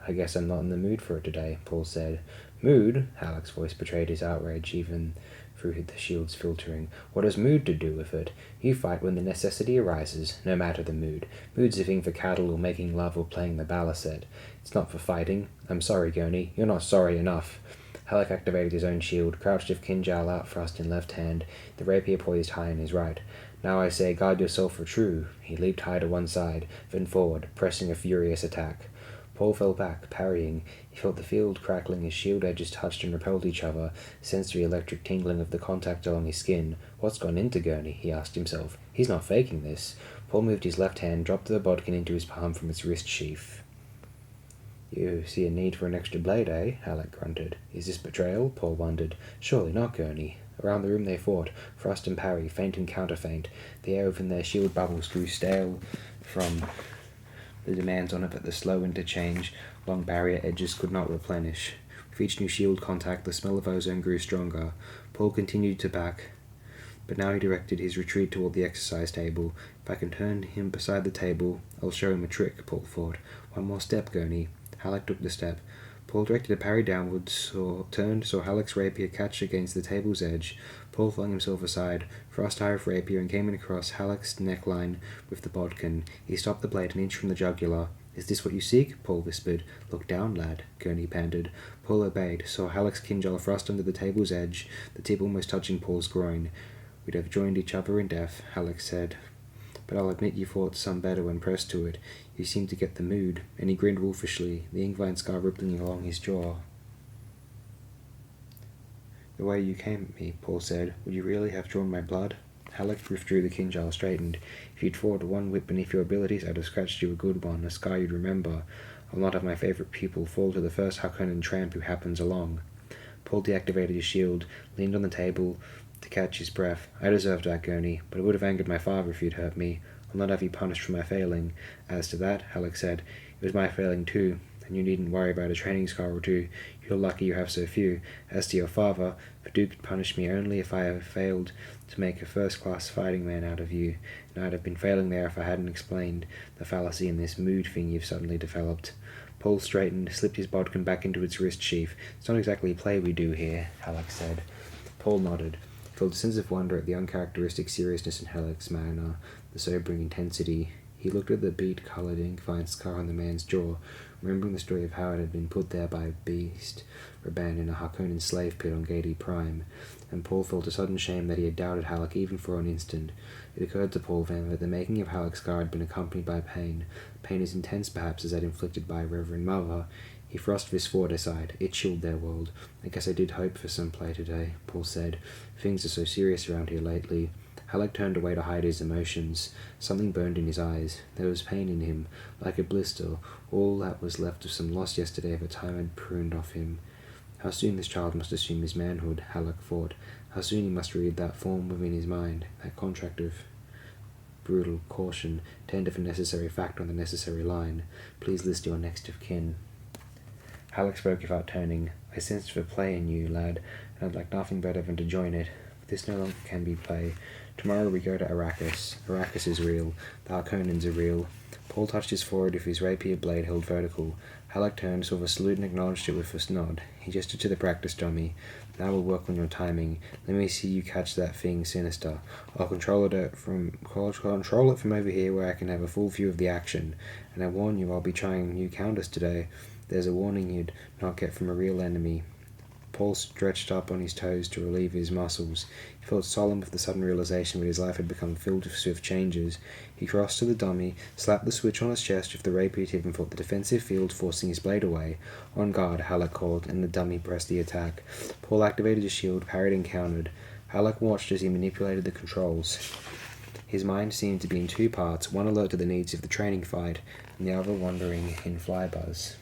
"I guess I'm not in the mood for it today," Paul said. "Mood?" Halleck's voice betrayed his outrage even through the shield's filtering. "What has mood to do with it? You fight when the necessity arises, no matter the mood. Mood's a thing for cattle or making love or playing the balisette. It's not for fighting. I'm sorry, Gurney. You're not sorry enough." Halleck activated his own shield, crouched with Kinjal outthrust in left hand, the rapier poised high in his right. "Now I say, guard yourself for true." He leaped high to one side, then forward, pressing a furious attack. Paul fell back, parrying. He felt the field crackling as shield edges touched and repelled each other, sensed the electric tingling of the contact along his skin. What's gone into Gurney? He asked himself. He's not faking this. Paul moved his left hand, dropped the bodkin into his palm from its wrist sheath. "You see a need for an extra blade, eh?" Halleck grunted. "Is this betrayal?" Paul wondered. "Surely not, Gurney." Around the room they fought, thrust and parry, feint and counterfeint. The air within their shield bubbles grew stale from the demands on it that the slow interchange long barrier edges could not replenish. With each new shield contact, the smell of ozone grew stronger. Paul continued to back, but now he directed his retreat toward the exercise table. "If I can turn him beside the table, I'll show him a trick," Paul thought. "One more step, Gurney." Halleck took the step. Paul directed a parry downward, turned, saw Halleck's rapier catch against the table's edge. Paul flung himself aside, thrust high with rapier, and came in across Halleck's neckline with the bodkin. He stopped the blade an inch from the jugular. "Is this what you seek?" Paul whispered. "Look down, lad," Gurney panted. Paul obeyed, saw Halleck's kinjal thrust under the table's edge, the tip almost touching Paul's groin. "We'd have joined each other in death," Halleck said. "But I'll admit you fought some better when pressed to it. You seem to get the mood," and he grinned wolfishly, the ink-vine scar rippling along his jaw. "The way you came at me," Paul said, "would you really have drawn my blood?" Halleck withdrew the kinjal, straightened. "If you'd fought one whip beneath your abilities, I'd have scratched you a good one, a scar you'd remember. I'll not have my favourite pupil fall to the first Harkonnen tramp who happens along." Paul deactivated his shield, leaned on the table to catch his breath. "I deserved that, Gurney, but it would have angered my father if you'd hurt me. I'll not have you punished for my failing." "As to that," Halleck said, "it was my failing too, and you needn't worry about a training scar or two. You're lucky you have so few. As to your father, the Duke could punish me only if I have failed to make a first-class fighting man out of you, and I'd have been failing there if I hadn't explained the fallacy in this mood thing you've suddenly developed." Paul straightened, slipped his bodkin back into its wrist sheath. "It's not exactly play we do here," Halleck said. Paul nodded, felt a sense of wonder at the uncharacteristic seriousness in Halleck's manner, the sobering intensity. He looked at the beet-coloured ink-vine scar on the man's jaw, remembering the story of how it had been put there by a beast Raban in a Harkonnen slave pit on Gedi Prime, and Paul felt a sudden shame that he had doubted Halleck even for an instant. It occurred to Paul then that the making of Halleck's scar had been accompanied by pain as intense perhaps as that inflicted by a Reverend Mother. He thrust this thought aside. It chilled their world. "I guess I did hope for some play today," Paul said. "Things are so serious around here lately." Halleck turned away to hide his emotions. Something burned in his eyes. There was pain in him, like a blister, all that was left of some lost yesterday that time had pruned off him. How soon this child must assume his manhood, Halleck thought. How soon he must read that form within his mind, that contract of brutal caution, tender for necessary fact on the necessary line. "Please list your next of kin." Halleck spoke without turning. "I sensed the play in you, lad, and I'd like nothing better than to join it. But this no longer can be play. Tomorrow we go to Arrakis. Arrakis is real. The Harkonnens are real." Paul touched his forehead with his rapier blade held vertical. Halleck turned, saw the salute and acknowledged it with a nod. He gestured to the practice dummy. "Now we'll work on your timing. Let me see you catch that thing sinister. I'll control it from over here where I can have a full view of the action. And I warn you, I'll be trying new counters today. There's a warning you'd not get from a real enemy." Paul stretched up on his toes to relieve his muscles. He felt solemn with the sudden realization that his life had become filled with swift changes. He crossed to the dummy, slapped the switch on his chest with the rapier tip and felt the defensive field forcing his blade away. "On guard," Halleck called, and the dummy pressed the attack. Paul activated his shield, parried and countered. Halleck watched as he manipulated the controls. His mind seemed to be in two parts, one alert to the needs of the training fight, and the other wandering in flybuzz.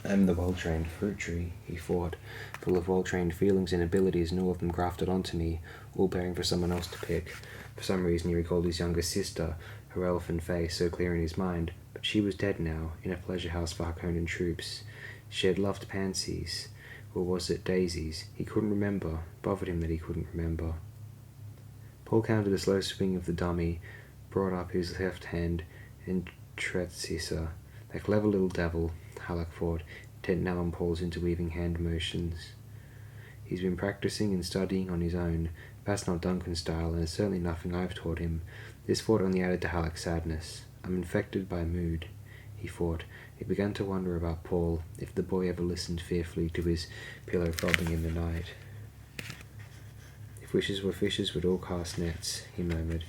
"I'm the well-trained fruit tree," he thought, full of well-trained feelings and abilities, and all of them grafted onto me, all bearing for someone else to pick. For some reason he recalled his younger sister, her elfin face so clear in his mind, but she was dead now, in a pleasure house for Harkonnen troops. She had loved pansies, or was it daisies? He couldn't remember. Bothered him that he couldn't remember. Paul counted a slow swing of the dummy, brought up his left hand, and Tretzisa, that clever little devil, Halleck thought, intent now on Paul's interweaving hand motions. He's been practicing and studying on his own, perhaps not Duncan style, and it's certainly nothing I've taught him. This thought only added to Halleck's sadness. I'm infected by mood, he thought. He began to wonder about Paul, if the boy ever listened fearfully to his pillow throbbing in the night. If wishes were fishes, we'd all cast nets, he murmured.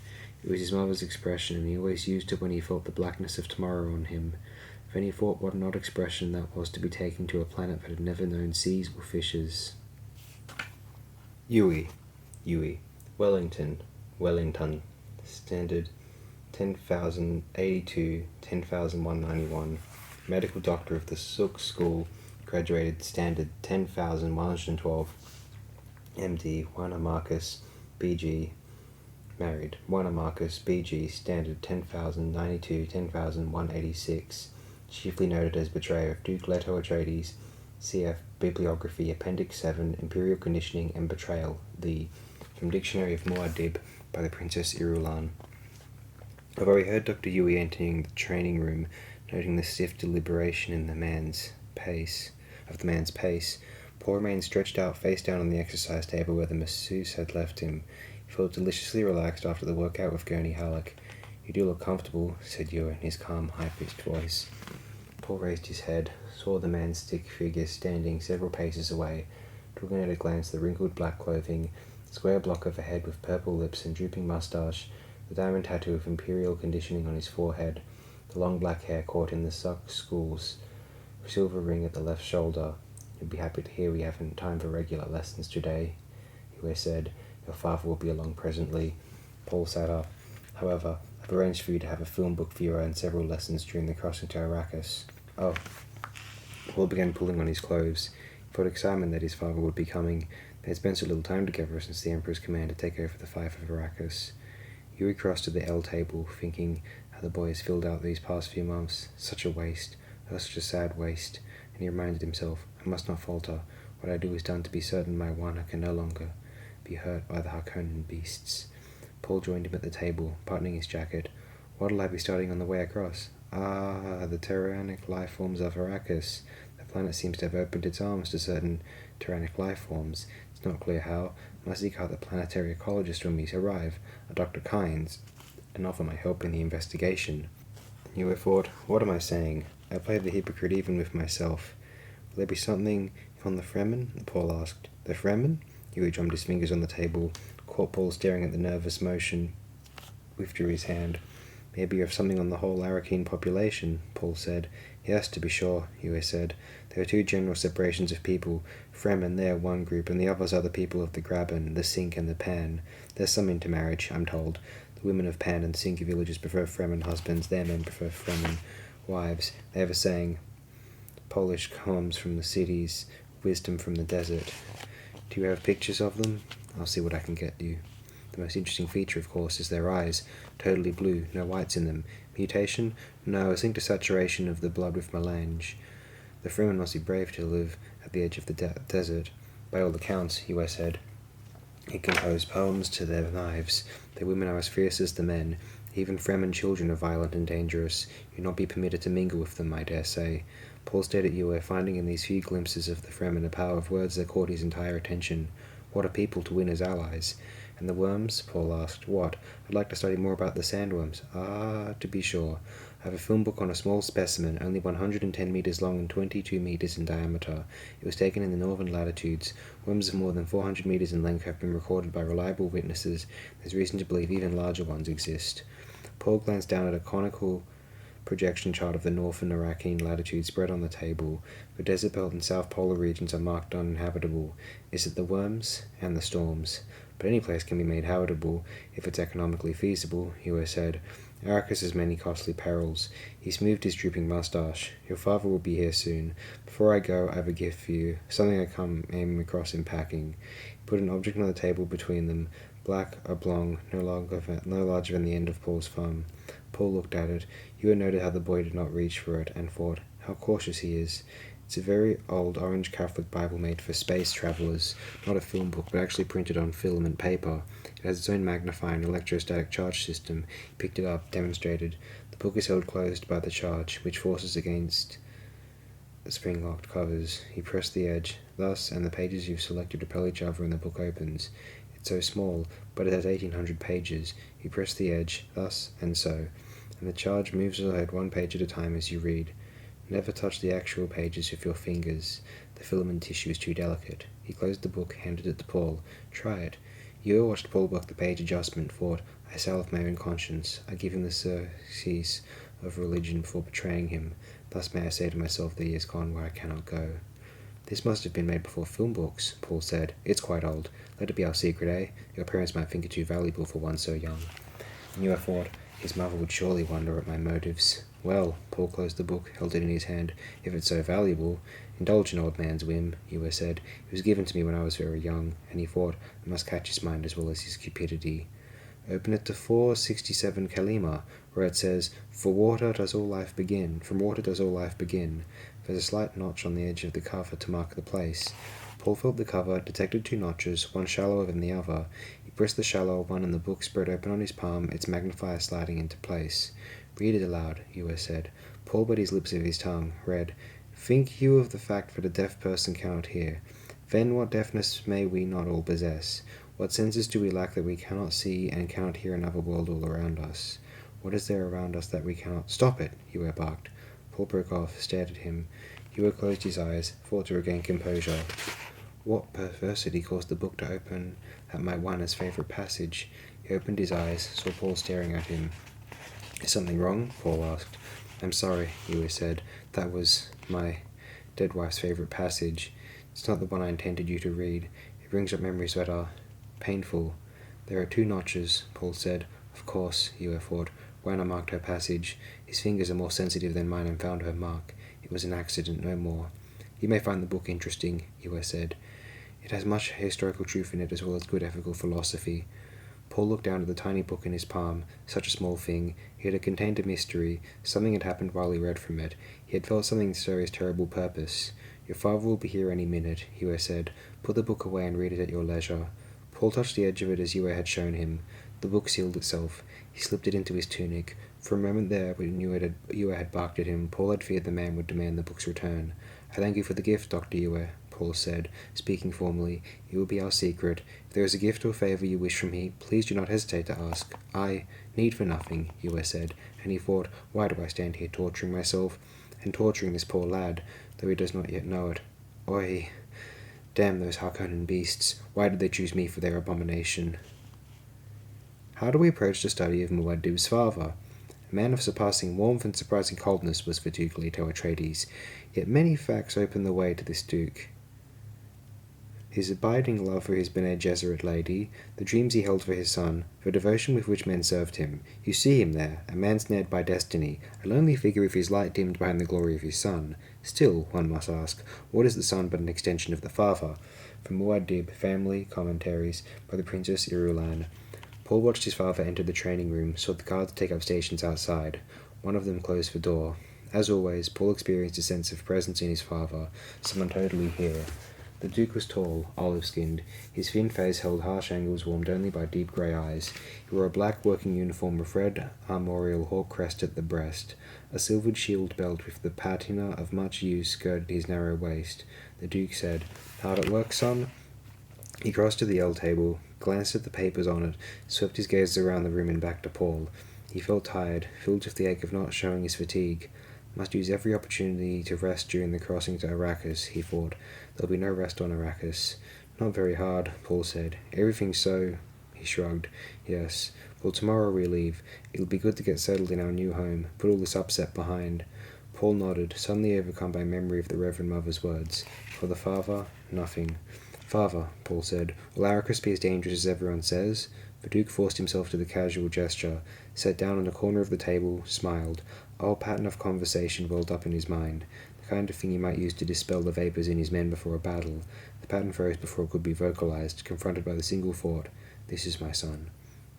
It was his mother's expression, and he always used it when he felt the blackness of tomorrow on him. Then he thought what an odd expression that was to be taken to a planet that had never known seas or fishes. Yui, Wellington, Standard 10,082, 10,191, Medical Doctor of the Sook School, graduated Standard 10,112, MD, Juana Marcus, BG, married, Juana Marcus, BG, Standard 10,092, 10,186, chiefly noted as betrayer of Duke Leto Atreides, cf. Bibliography, Appendix 7, Imperial Conditioning and Betrayal, from Dictionary of Muad'Dib by the Princess Irulan. I've already heard Dr. Yui entering the training room, noting the stiff deliberation in the man's pace. Paul remained stretched out face down on the exercise table where the masseuse had left him. He felt deliciously relaxed after the workout with Gurney Halleck. You do look comfortable, said Yui in his calm, high-pitched voice. Paul raised his head, saw the man's thick figure standing several paces away, took in at a glance the wrinkled black clothing, the square block of a head with purple lips and drooping moustache, the diamond tattoo of imperial conditioning on his forehead, the long black hair caught in the Sook School's silver ring at the left shoulder. You'll be happy to hear we haven't time for regular lessons today, Yue said. Your father will be along presently. Paul sat up. However, I've arranged for you to have a film book viewer and several lessons during the crossing to Arrakis. Oh. Paul began pulling on his clothes. He felt excitement that his father would be coming. They had spent so little time together since the Emperor's command to take over the fief of Arrakis. Yui crossed to the L table, thinking how the boy has filled out these past few months. Such a waste. Such a sad waste. And he reminded himself, I must not falter. What I do is done to be certain my Wana can no longer be hurt by the Harkonnen beasts. Paul joined him at the table, buttoning his jacket. What'll I be studying on the way across? Ah, the tyrannic life forms of Arrakis. The planet seems to have opened its arms to certain tyrannic life forms. It's not clear how. Must seek out the planetary ecologist when we arrive, a Dr. Kynes, and offer my help in the investigation. Yue thought, what am I saying? I play the hypocrite even with myself. Will there be something on the Fremen? Paul asked. The Fremen? Yue drummed his fingers on the table, caught Paul staring at the nervous motion, withdrew his hand. Maybe you have something on the whole Arakeen population, Paul said. Yes, to be sure, Yue said. There are two general separations of people. Fremen, they're one group, and the others are the people of the Graben, the Sink, and the Pan. There's some intermarriage, I'm told. The women of Pan and Sink villages prefer Fremen husbands, their men prefer Fremen wives. They have a saying, Polish comes from the cities, wisdom from the desert. Do you have pictures of them? I'll see what I can get you. The most interesting feature, of course, is their eyes. Totally blue, no whites in them. Mutation? No, a zinc desaturation of the blood with melange. The Fremen must be brave to live at the edge of the desert. By all accounts, Yue said, he composed poems to their knives. Their women are as fierce as the men. Even Fremen children are violent and dangerous. You'll not be permitted to mingle with them, I dare say. Paul stared at Yue, finding in these few glimpses of the Fremen a power of words that caught his entire attention. What a people to win as allies. And the worms? Paul asked. What? I'd like to study more about the sandworms. Ah, to be sure. I have a film book on a small specimen, only 110 meters long and 22 meters in diameter. It was taken in the northern latitudes. Worms of more than 400 meters in length have been recorded by reliable witnesses. There's reason to believe even larger ones exist. Paul glanced down at a conical projection chart of the northern Arakeen latitude spread on the table. The desert belt and south polar regions are marked uninhabitable. Is it the worms? And the storms. But any place can be made habitable, if it's economically feasible, Yue said. Arrakis has many costly perils. He smoothed his drooping moustache. Your father will be here soon. Before I go, I have a gift for you, something I come aiming across in packing. He put an object on the table between them, black, oblong, no larger than the end of Paul's thumb. Paul looked at it. Yue noted how the boy did not reach for it, and thought, how cautious he is. It's a very old orange Catholic Bible made for space travelers, not a film book, but actually printed on filament paper. It has its own magnifying electrostatic charge system. He picked it up, demonstrated. The book is held closed by the charge, which forces against spring-locked covers. He pressed the edge, thus, and the pages you've selected repel each other and the book opens. It's so small, but it has 1,800 pages. You press the edge, thus, and so, and the charge moves ahead one page at a time as you read. Never touch the actual pages with your fingers. The filament tissue is too delicate. He closed the book, handed it to Paul. Try it. You watched Paul work the page adjustment, thought, I salve my own conscience. I give him the surcease of religion before betraying him. Thus may I say to myself that he has gone where I cannot go. This must have been made before film books, Paul said. It's quite old. Let it be our secret, eh? Your parents might think it too valuable for one so young. And you, I thought, his mother would surely wonder at my motives. Well, Paul closed the book, held it in his hand. If it's so valuable, indulge an old man's whim, Ewa said. It was given to me when I was very young, and he thought I must catch his mind as well as his cupidity. Open it to 467 Kalima, where it says, From water does all life begin. There's a slight notch on the edge of the cover to mark the place. Paul felt the cover, detected 2 notches, one shallower than the other. He pressed the shallower one and the book spread open on his palm, its magnifier sliding into place. Read it aloud, Ewa said. Paul bit his lips with his tongue, read, Think you of the fact that a deaf person cannot hear. Then what deafness may we not all possess? What senses do we lack that we cannot see and cannot hear another world all around us? What is there around us that we cannot— Stop it, Ewa barked. Paul broke off, stared at him. Ewa closed his eyes, fought to regain composure. What perversity caused the book to open at my Wana's favourite passage? He opened his eyes, saw Paul staring at him. Is something wrong? Paul asked. I'm sorry, Ewa said. That was my dead wife's favourite passage. It's not the one I intended you to read. It brings up memories that are painful. There are 2 notches, Paul said. Of course, Ewa thought. Wana marked her passage. His fingers are more sensitive than mine and found her mark. It was an accident, no more. You may find the book interesting, Ewa said. It has much historical truth in it as well as good ethical philosophy. Paul looked down at the tiny book in his palm. Such a small thing. Yet it contained a mystery. Something had happened while he read from it. He had felt something to serve his terrible purpose. Your father will be here any minute, Ewa said. Put the book away and read it at your leisure. Paul touched the edge of it as Ewa had shown him. The book sealed itself. He slipped it into his tunic. For a moment there, when Ewa had barked at him, Paul had feared the man would demand the book's return. I thank you for the gift, Dr. Ewa, Paul said, speaking formally. It will be our secret. If there is a gift or favour you wish from me, please do not hesitate to ask. I need for nothing, Ewa said, and he thought, why do I stand here torturing myself, and torturing this poor lad, though he does not yet know it? Oi! Damn those Harkonnen beasts. Why did they choose me for their abomination? How do we approach the study of Muad'Dib's father? A man of surpassing warmth and surprising coldness was Viduc Leto Atreides, yet many facts open the way to this duke. His abiding love for his Bene Gesserit lady, the dreams he held for his son, the devotion with which men served him. You see him there, a man snared by destiny, a lonely figure with his light dimmed behind the glory of his son. Still, one must ask, what is the son but an extension of the father? From Muad'Dib, family, commentaries, by the Princess Irulan. Paul watched his father enter the training room, saw the guards take up stations outside. One of them closed the door. As always, Paul experienced a sense of presence in his father, someone totally here. The Duke was tall, olive-skinned. His thin face held harsh angles warmed only by deep grey eyes. He wore a black working uniform with red armorial hawk crest at the breast. A silvered shield belt with the patina of much use skirted his narrow waist. The Duke said, Hard at work, son? He crossed to the L table, glanced at the papers on it, swept his gaze around the room and back to Paul. He felt tired, filled with the ache of not showing his fatigue. Must use every opportunity to rest during the crossing to Arrakis, he thought. There'll be no rest on Arrakis. Not very hard, Paul said. Everything's so... He shrugged. Yes. Well, tomorrow we leave. It'll be good to get settled in our new home, put all this upset behind. Paul nodded, suddenly overcome by memory of the Reverend Mother's words. For the father, nothing. Father, Paul said, will Arrakis be as dangerous as everyone says? The Duke forced himself to the casual gesture, sat down on a corner of the table, smiled. A whole pattern of conversation welled up in his mind, the kind of thing he might use to dispel the vapours in his men before a battle. The pattern froze before it could be vocalized, confronted by the single thought, This is my son.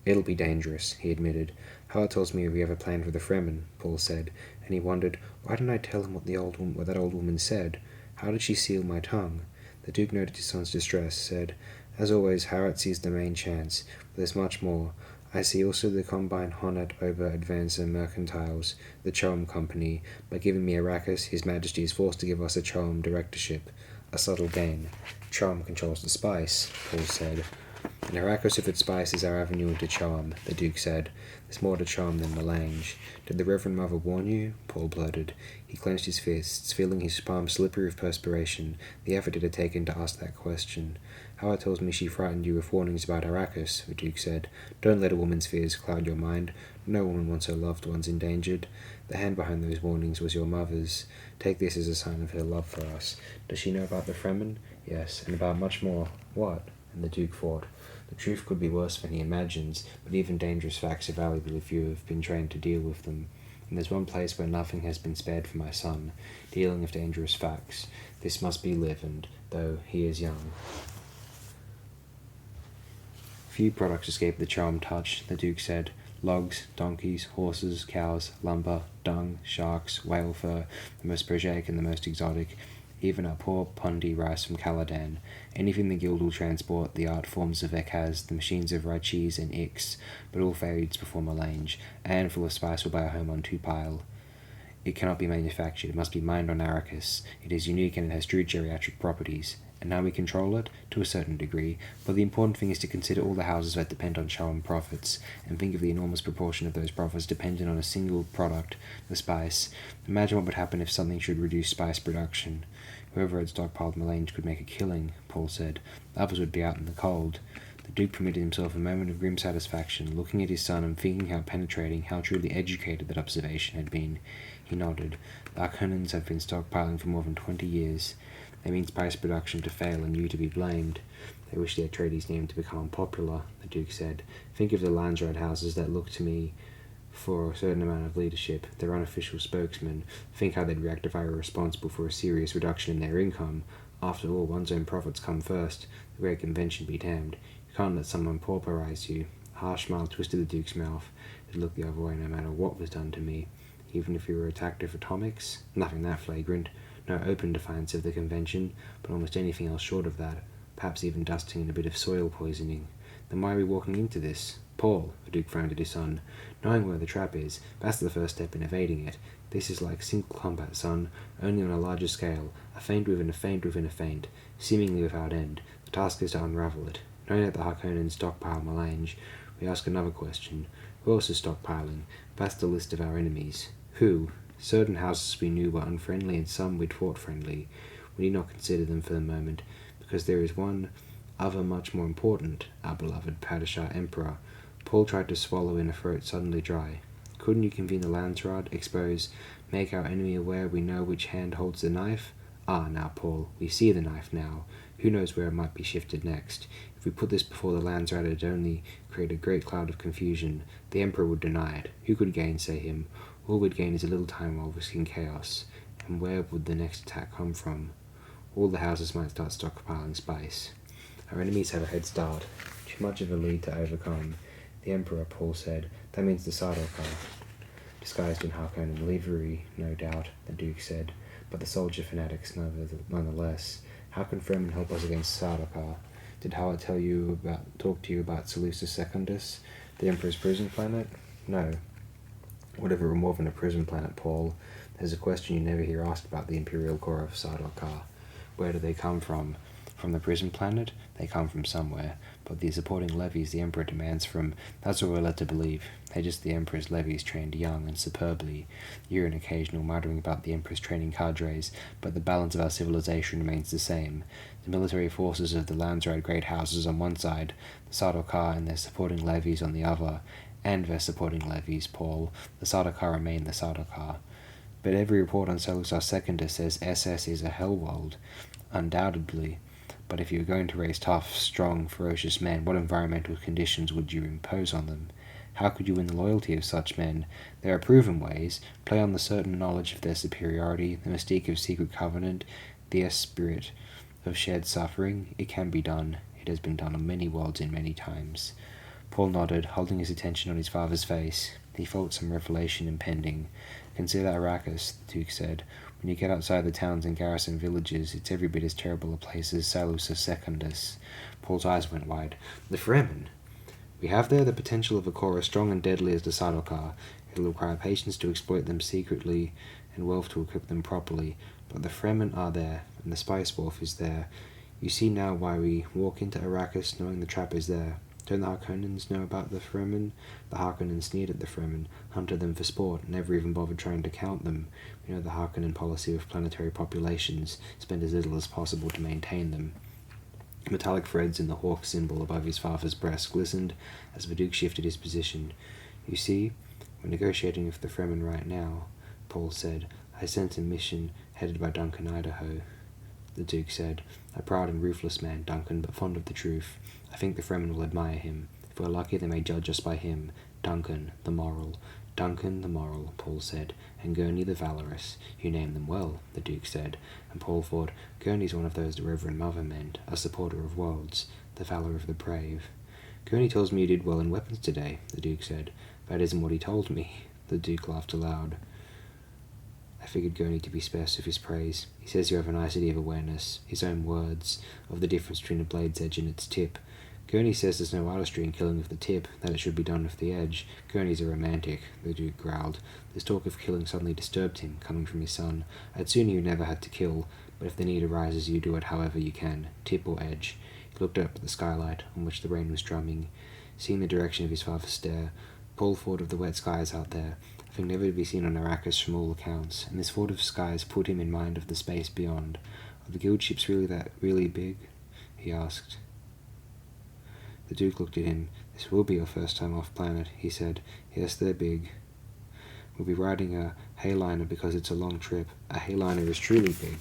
It'll be dangerous, he admitted. Howard tells me we have a plan for the Fremen, Paul said, and he wondered, why didn't I tell him what that old woman said? How did she seal my tongue? The Duke noted his son's distress, said, As always, Howard sees the main chance, but there's much more. I see also the combine Honat Ober Advancer Mercantiles, the Choam Company. By giving me Arrakis, His Majesty is forced to give us a Choam directorship. A subtle gain. Choam controls the spice, Paul said. And Arrakis with its spice is our avenue into Choam, the Duke said. There's more to Choam than melange. Did the Reverend Mother warn you? Paul blurted. He clenched his fists, feeling his palms slippery with perspiration, the effort it had taken to ask that question. Howard tells me she frightened you with warnings about Arrakis, the Duke said. Don't let a woman's fears cloud your mind. No woman wants her loved ones endangered. The hand behind those warnings was your mother's. Take this as a sign of her love for us. Does she know about the Fremen? Yes, and about much more. What? And the Duke thought. The truth could be worse than he imagines, but even dangerous facts are valuable if you have been trained to deal with them. And there's one place where nothing has been spared for my son, dealing with dangerous facts. This must be leavened, though he is young. Few products escape the charm touch, the Duke said. Logs, donkeys, horses, cows, lumber, dung, sharks, whale fur, the most prosaic and the most exotic, even our poor Pundi rice from Caladan, anything the guild will transport, the art forms of Ekaz, the machines of Raichis and Ix, but all fades before melange. A handful of spice will buy a home on Tupile. It cannot be manufactured, it must be mined on Arrakis. It is unique and it has true geriatric properties. And now we control it, to a certain degree, but the important thing is to consider all the houses that depend on Choam profits, and think of the enormous proportion of those profits dependent on a single product, the spice. Imagine what would happen if something should reduce spice production. Whoever had stockpiled melange could make a killing, Paul said. Others would be out in the cold. The Duke permitted himself a moment of grim satisfaction, looking at his son and thinking how penetrating, how truly educated that observation had been. He nodded. The Arconans have been stockpiling for more than 20 years. They mean spice production to fail and you to be blamed. They wish their Atreides name to become unpopular, the Duke said. Think of the Landsraad houses that look to me for a certain amount of leadership, their unofficial spokesman. Think how they'd react if I were responsible for a serious reduction in their income. After all, one's own profits come first. The Great Convention be damned. You can't let someone pauperize you. A harsh smile twisted the Duke's mouth. He'd look the other way no matter what was done to me. Even if you were attacked with atomics? Nothing that flagrant. No open defiance of the Convention, but almost anything else short of that. Perhaps even dusting and a bit of soil poisoning. Then why are we walking into this? Paul, the Duke frowned at his son. Knowing where the trap is, that's the first step in evading it. This is like single combat, son, only on a larger scale, a feint within a feint within a feint, seemingly without end. The task is to unravel it. Knowing that the Harkonnens stockpile melange, we ask another question. Who else is stockpiling? That's the list of our enemies. Who? Certain houses we knew were unfriendly and some we'd fought friendly. We need not consider them for the moment, because there is one other much more important, our beloved Padishah Emperor. Paul tried to swallow in a throat suddenly dry. Couldn't you convene the Landsraad, expose, make our enemy aware we know which hand holds the knife? Ah, now, Paul, we see the knife now. Who knows where it might be shifted next? If we put this before the Landsraad, it'd only create a great cloud of confusion. The Emperor would deny it. Who could gainsay him? All we'd gain is a little time while risking chaos. And where would the next attack come from? All the houses might start stockpiling spice. Our enemies have a head start. Too much of a lead to overcome. The Emperor, Paul said. That means the Sardaukar. Disguised in Harkonnen livery, no doubt, the Duke said. But the soldier fanatics nonetheless. How can Fremen help us against Sardaukar? Did Howard talk to you about Seleucus Secundus, the Emperor's prison planet? No. Whatever were more than a prison planet, Paul. There's a question you never hear asked about the Imperial Corps of Sardaukar. Where do they come from? From the prison planet? They come from somewhere. But the supporting levies the Emperor demands from, that's what we're led to believe. They're just the Emperor's levies trained young and superbly. You hear an occasional muttering about the Emperor's training cadres, but the balance of our civilization remains the same. The military forces of the Landsraad great houses on one side, the Sardaukar and their supporting levies on the other, and their supporting levies, Paul. The Sardaukar remain the Sardaukar. But every report on Seleucus Secundus says SS is a hellworld. Undoubtedly. But if you were going to raise tough, strong, ferocious men, what environmental conditions would you impose on them? How could you win the loyalty of such men? There are proven ways. Play on the certain knowledge of their superiority, the mystique of secret covenant, the spirit of shared suffering. It can be done. It has been done on many worlds in many times. Paul nodded, holding his attention on his father's face. He felt some revelation impending. Consider Arrakis, the Duke said. When you get outside the towns and garrison villages, it's every bit as terrible a place as Seleucus Secundus. Paul's eyes went wide. The Fremen! We have there the potential of a core as strong and deadly as the Sardaukar. It will require patience to exploit them secretly and wealth to equip them properly. But the Fremen are there, and the Spice Wolf is there. You see now why we walk into Arrakis knowing the trap is there. Don't the Harkonnens know about the Fremen? The Harkonnens sneered at the Fremen, hunted them for sport, never even bothered trying to count them. We know the Harkonnen policy of planetary populations, spend as little as possible to maintain them. Metallic threads in the hawk symbol above his father's breast glistened as the Duke shifted his position. You see, we're negotiating with the Fremen right now, Paul said. I sent a mission headed by Duncan Idaho. The Duke said, a proud and ruthless man, Duncan, but fond of the truth. I think the Fremen will admire him. If we're lucky, they may judge us by him. Duncan, the moral. Duncan, the moral, Paul said, and Gurney the valorous. You name them well, the Duke said, and Paul thought, Gurney's one of those the Reverend Mother meant, a supporter of worlds, the valour of the brave. Gurney tells me you did well in weapons today, the Duke said. That isn't what he told me. The Duke laughed aloud. I figured Gurney to be sparse with his praise. He says you have a nicety of awareness, his own words, of the difference between a blade's edge and its tip. Gurney says there's no artistry in killing with the tip, that it should be done with the edge. Gurney's a romantic, the Duke growled. This talk of killing suddenly disturbed him, coming from his son. I'd sooner you never had to kill, but if the need arises you do it however you can, tip or edge. He looked up at the skylight, on which the rain was drumming. Seeing the direction of his father's stare, Paul thought of the wet skies out there, a thing never to be seen on Arrakis from all accounts, and this thought of skies put him in mind of the space beyond. Are the guild ships really big? He asked. The Duke looked at him. This will be your first time off planet, he said. Yes, they're big. We'll be riding a Hayliner because it's a long trip. A Hayliner is truly big.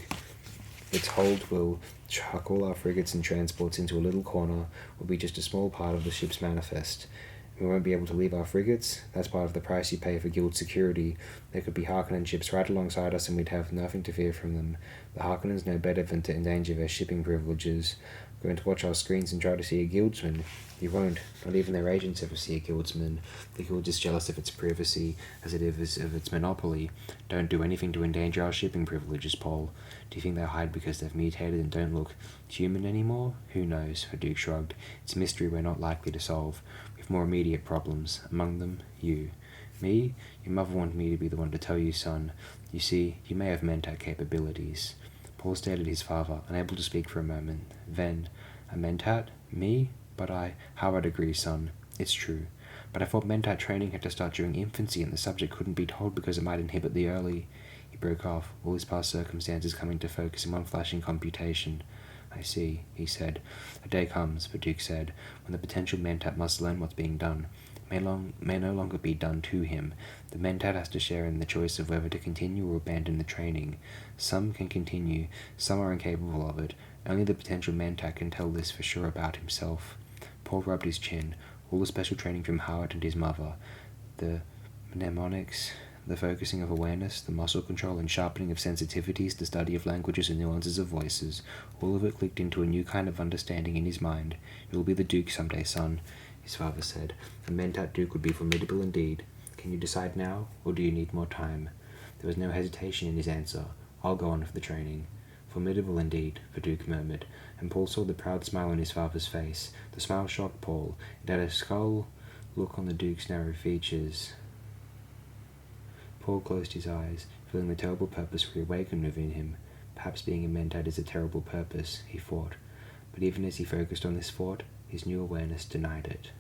Its hold will chuck all our frigates and transports into a little corner, will be just a small part of the ship's manifest. We won't be able to leave our frigates. That's part of the price you pay for guild security. There could be Harkonnen ships right alongside us and we'd have nothing to fear from them. The Harkonnens know better than to endanger their shipping privileges. We're going to watch our screens and try to see a guildsman. You won't. Not even their agents ever see a guildsman. The guild is jealous of its privacy as it is of its monopoly. Don't do anything to endanger our shipping privileges, Paul. Do you think they'll hide because they've mutated and don't look human anymore? Who knows? The Duke shrugged. It's a mystery we're not likely to solve. We've more immediate problems. Among them, you. Me? Your mother wanted me to be the one to tell you, son. You see, you may have mentat capabilities. Paul stared at his father, unable to speak for a moment. Then, a mentat? Me? But how I'd agree, son. It's true. But I thought mentat training had to start during infancy and the subject couldn't be told because it might inhibit the early... He broke off, all his past circumstances coming to focus in one flashing computation. I see, he said. A day comes, the Duke said, when the potential mentat must learn what's being done. It may no longer be done to him. The mentat has to share in the choice of whether to continue or abandon the training. Some can continue, some are incapable of it. Only the potential mentat can tell this for sure about himself. Paul rubbed his chin. All the special training from Howard and his mother, the mnemonics, the focusing of awareness, the muscle control and sharpening of sensitivities, the study of languages and nuances of voices, all of it clicked into a new kind of understanding in his mind. You'll be the Duke someday, son, his father said. A mentat Duke would be formidable indeed. Can you decide now, or do you need more time? There was no hesitation in his answer. I'll go on with the training. Formidable indeed, the Duke murmured, and Paul saw the proud smile on his father's face. The smile shocked Paul. It had a skull look on the Duke's narrow features. Paul closed his eyes, feeling the terrible purpose reawaken within him. Perhaps being a mentat is a terrible purpose, he thought. But even as he focused on this thought, his new awareness denied it.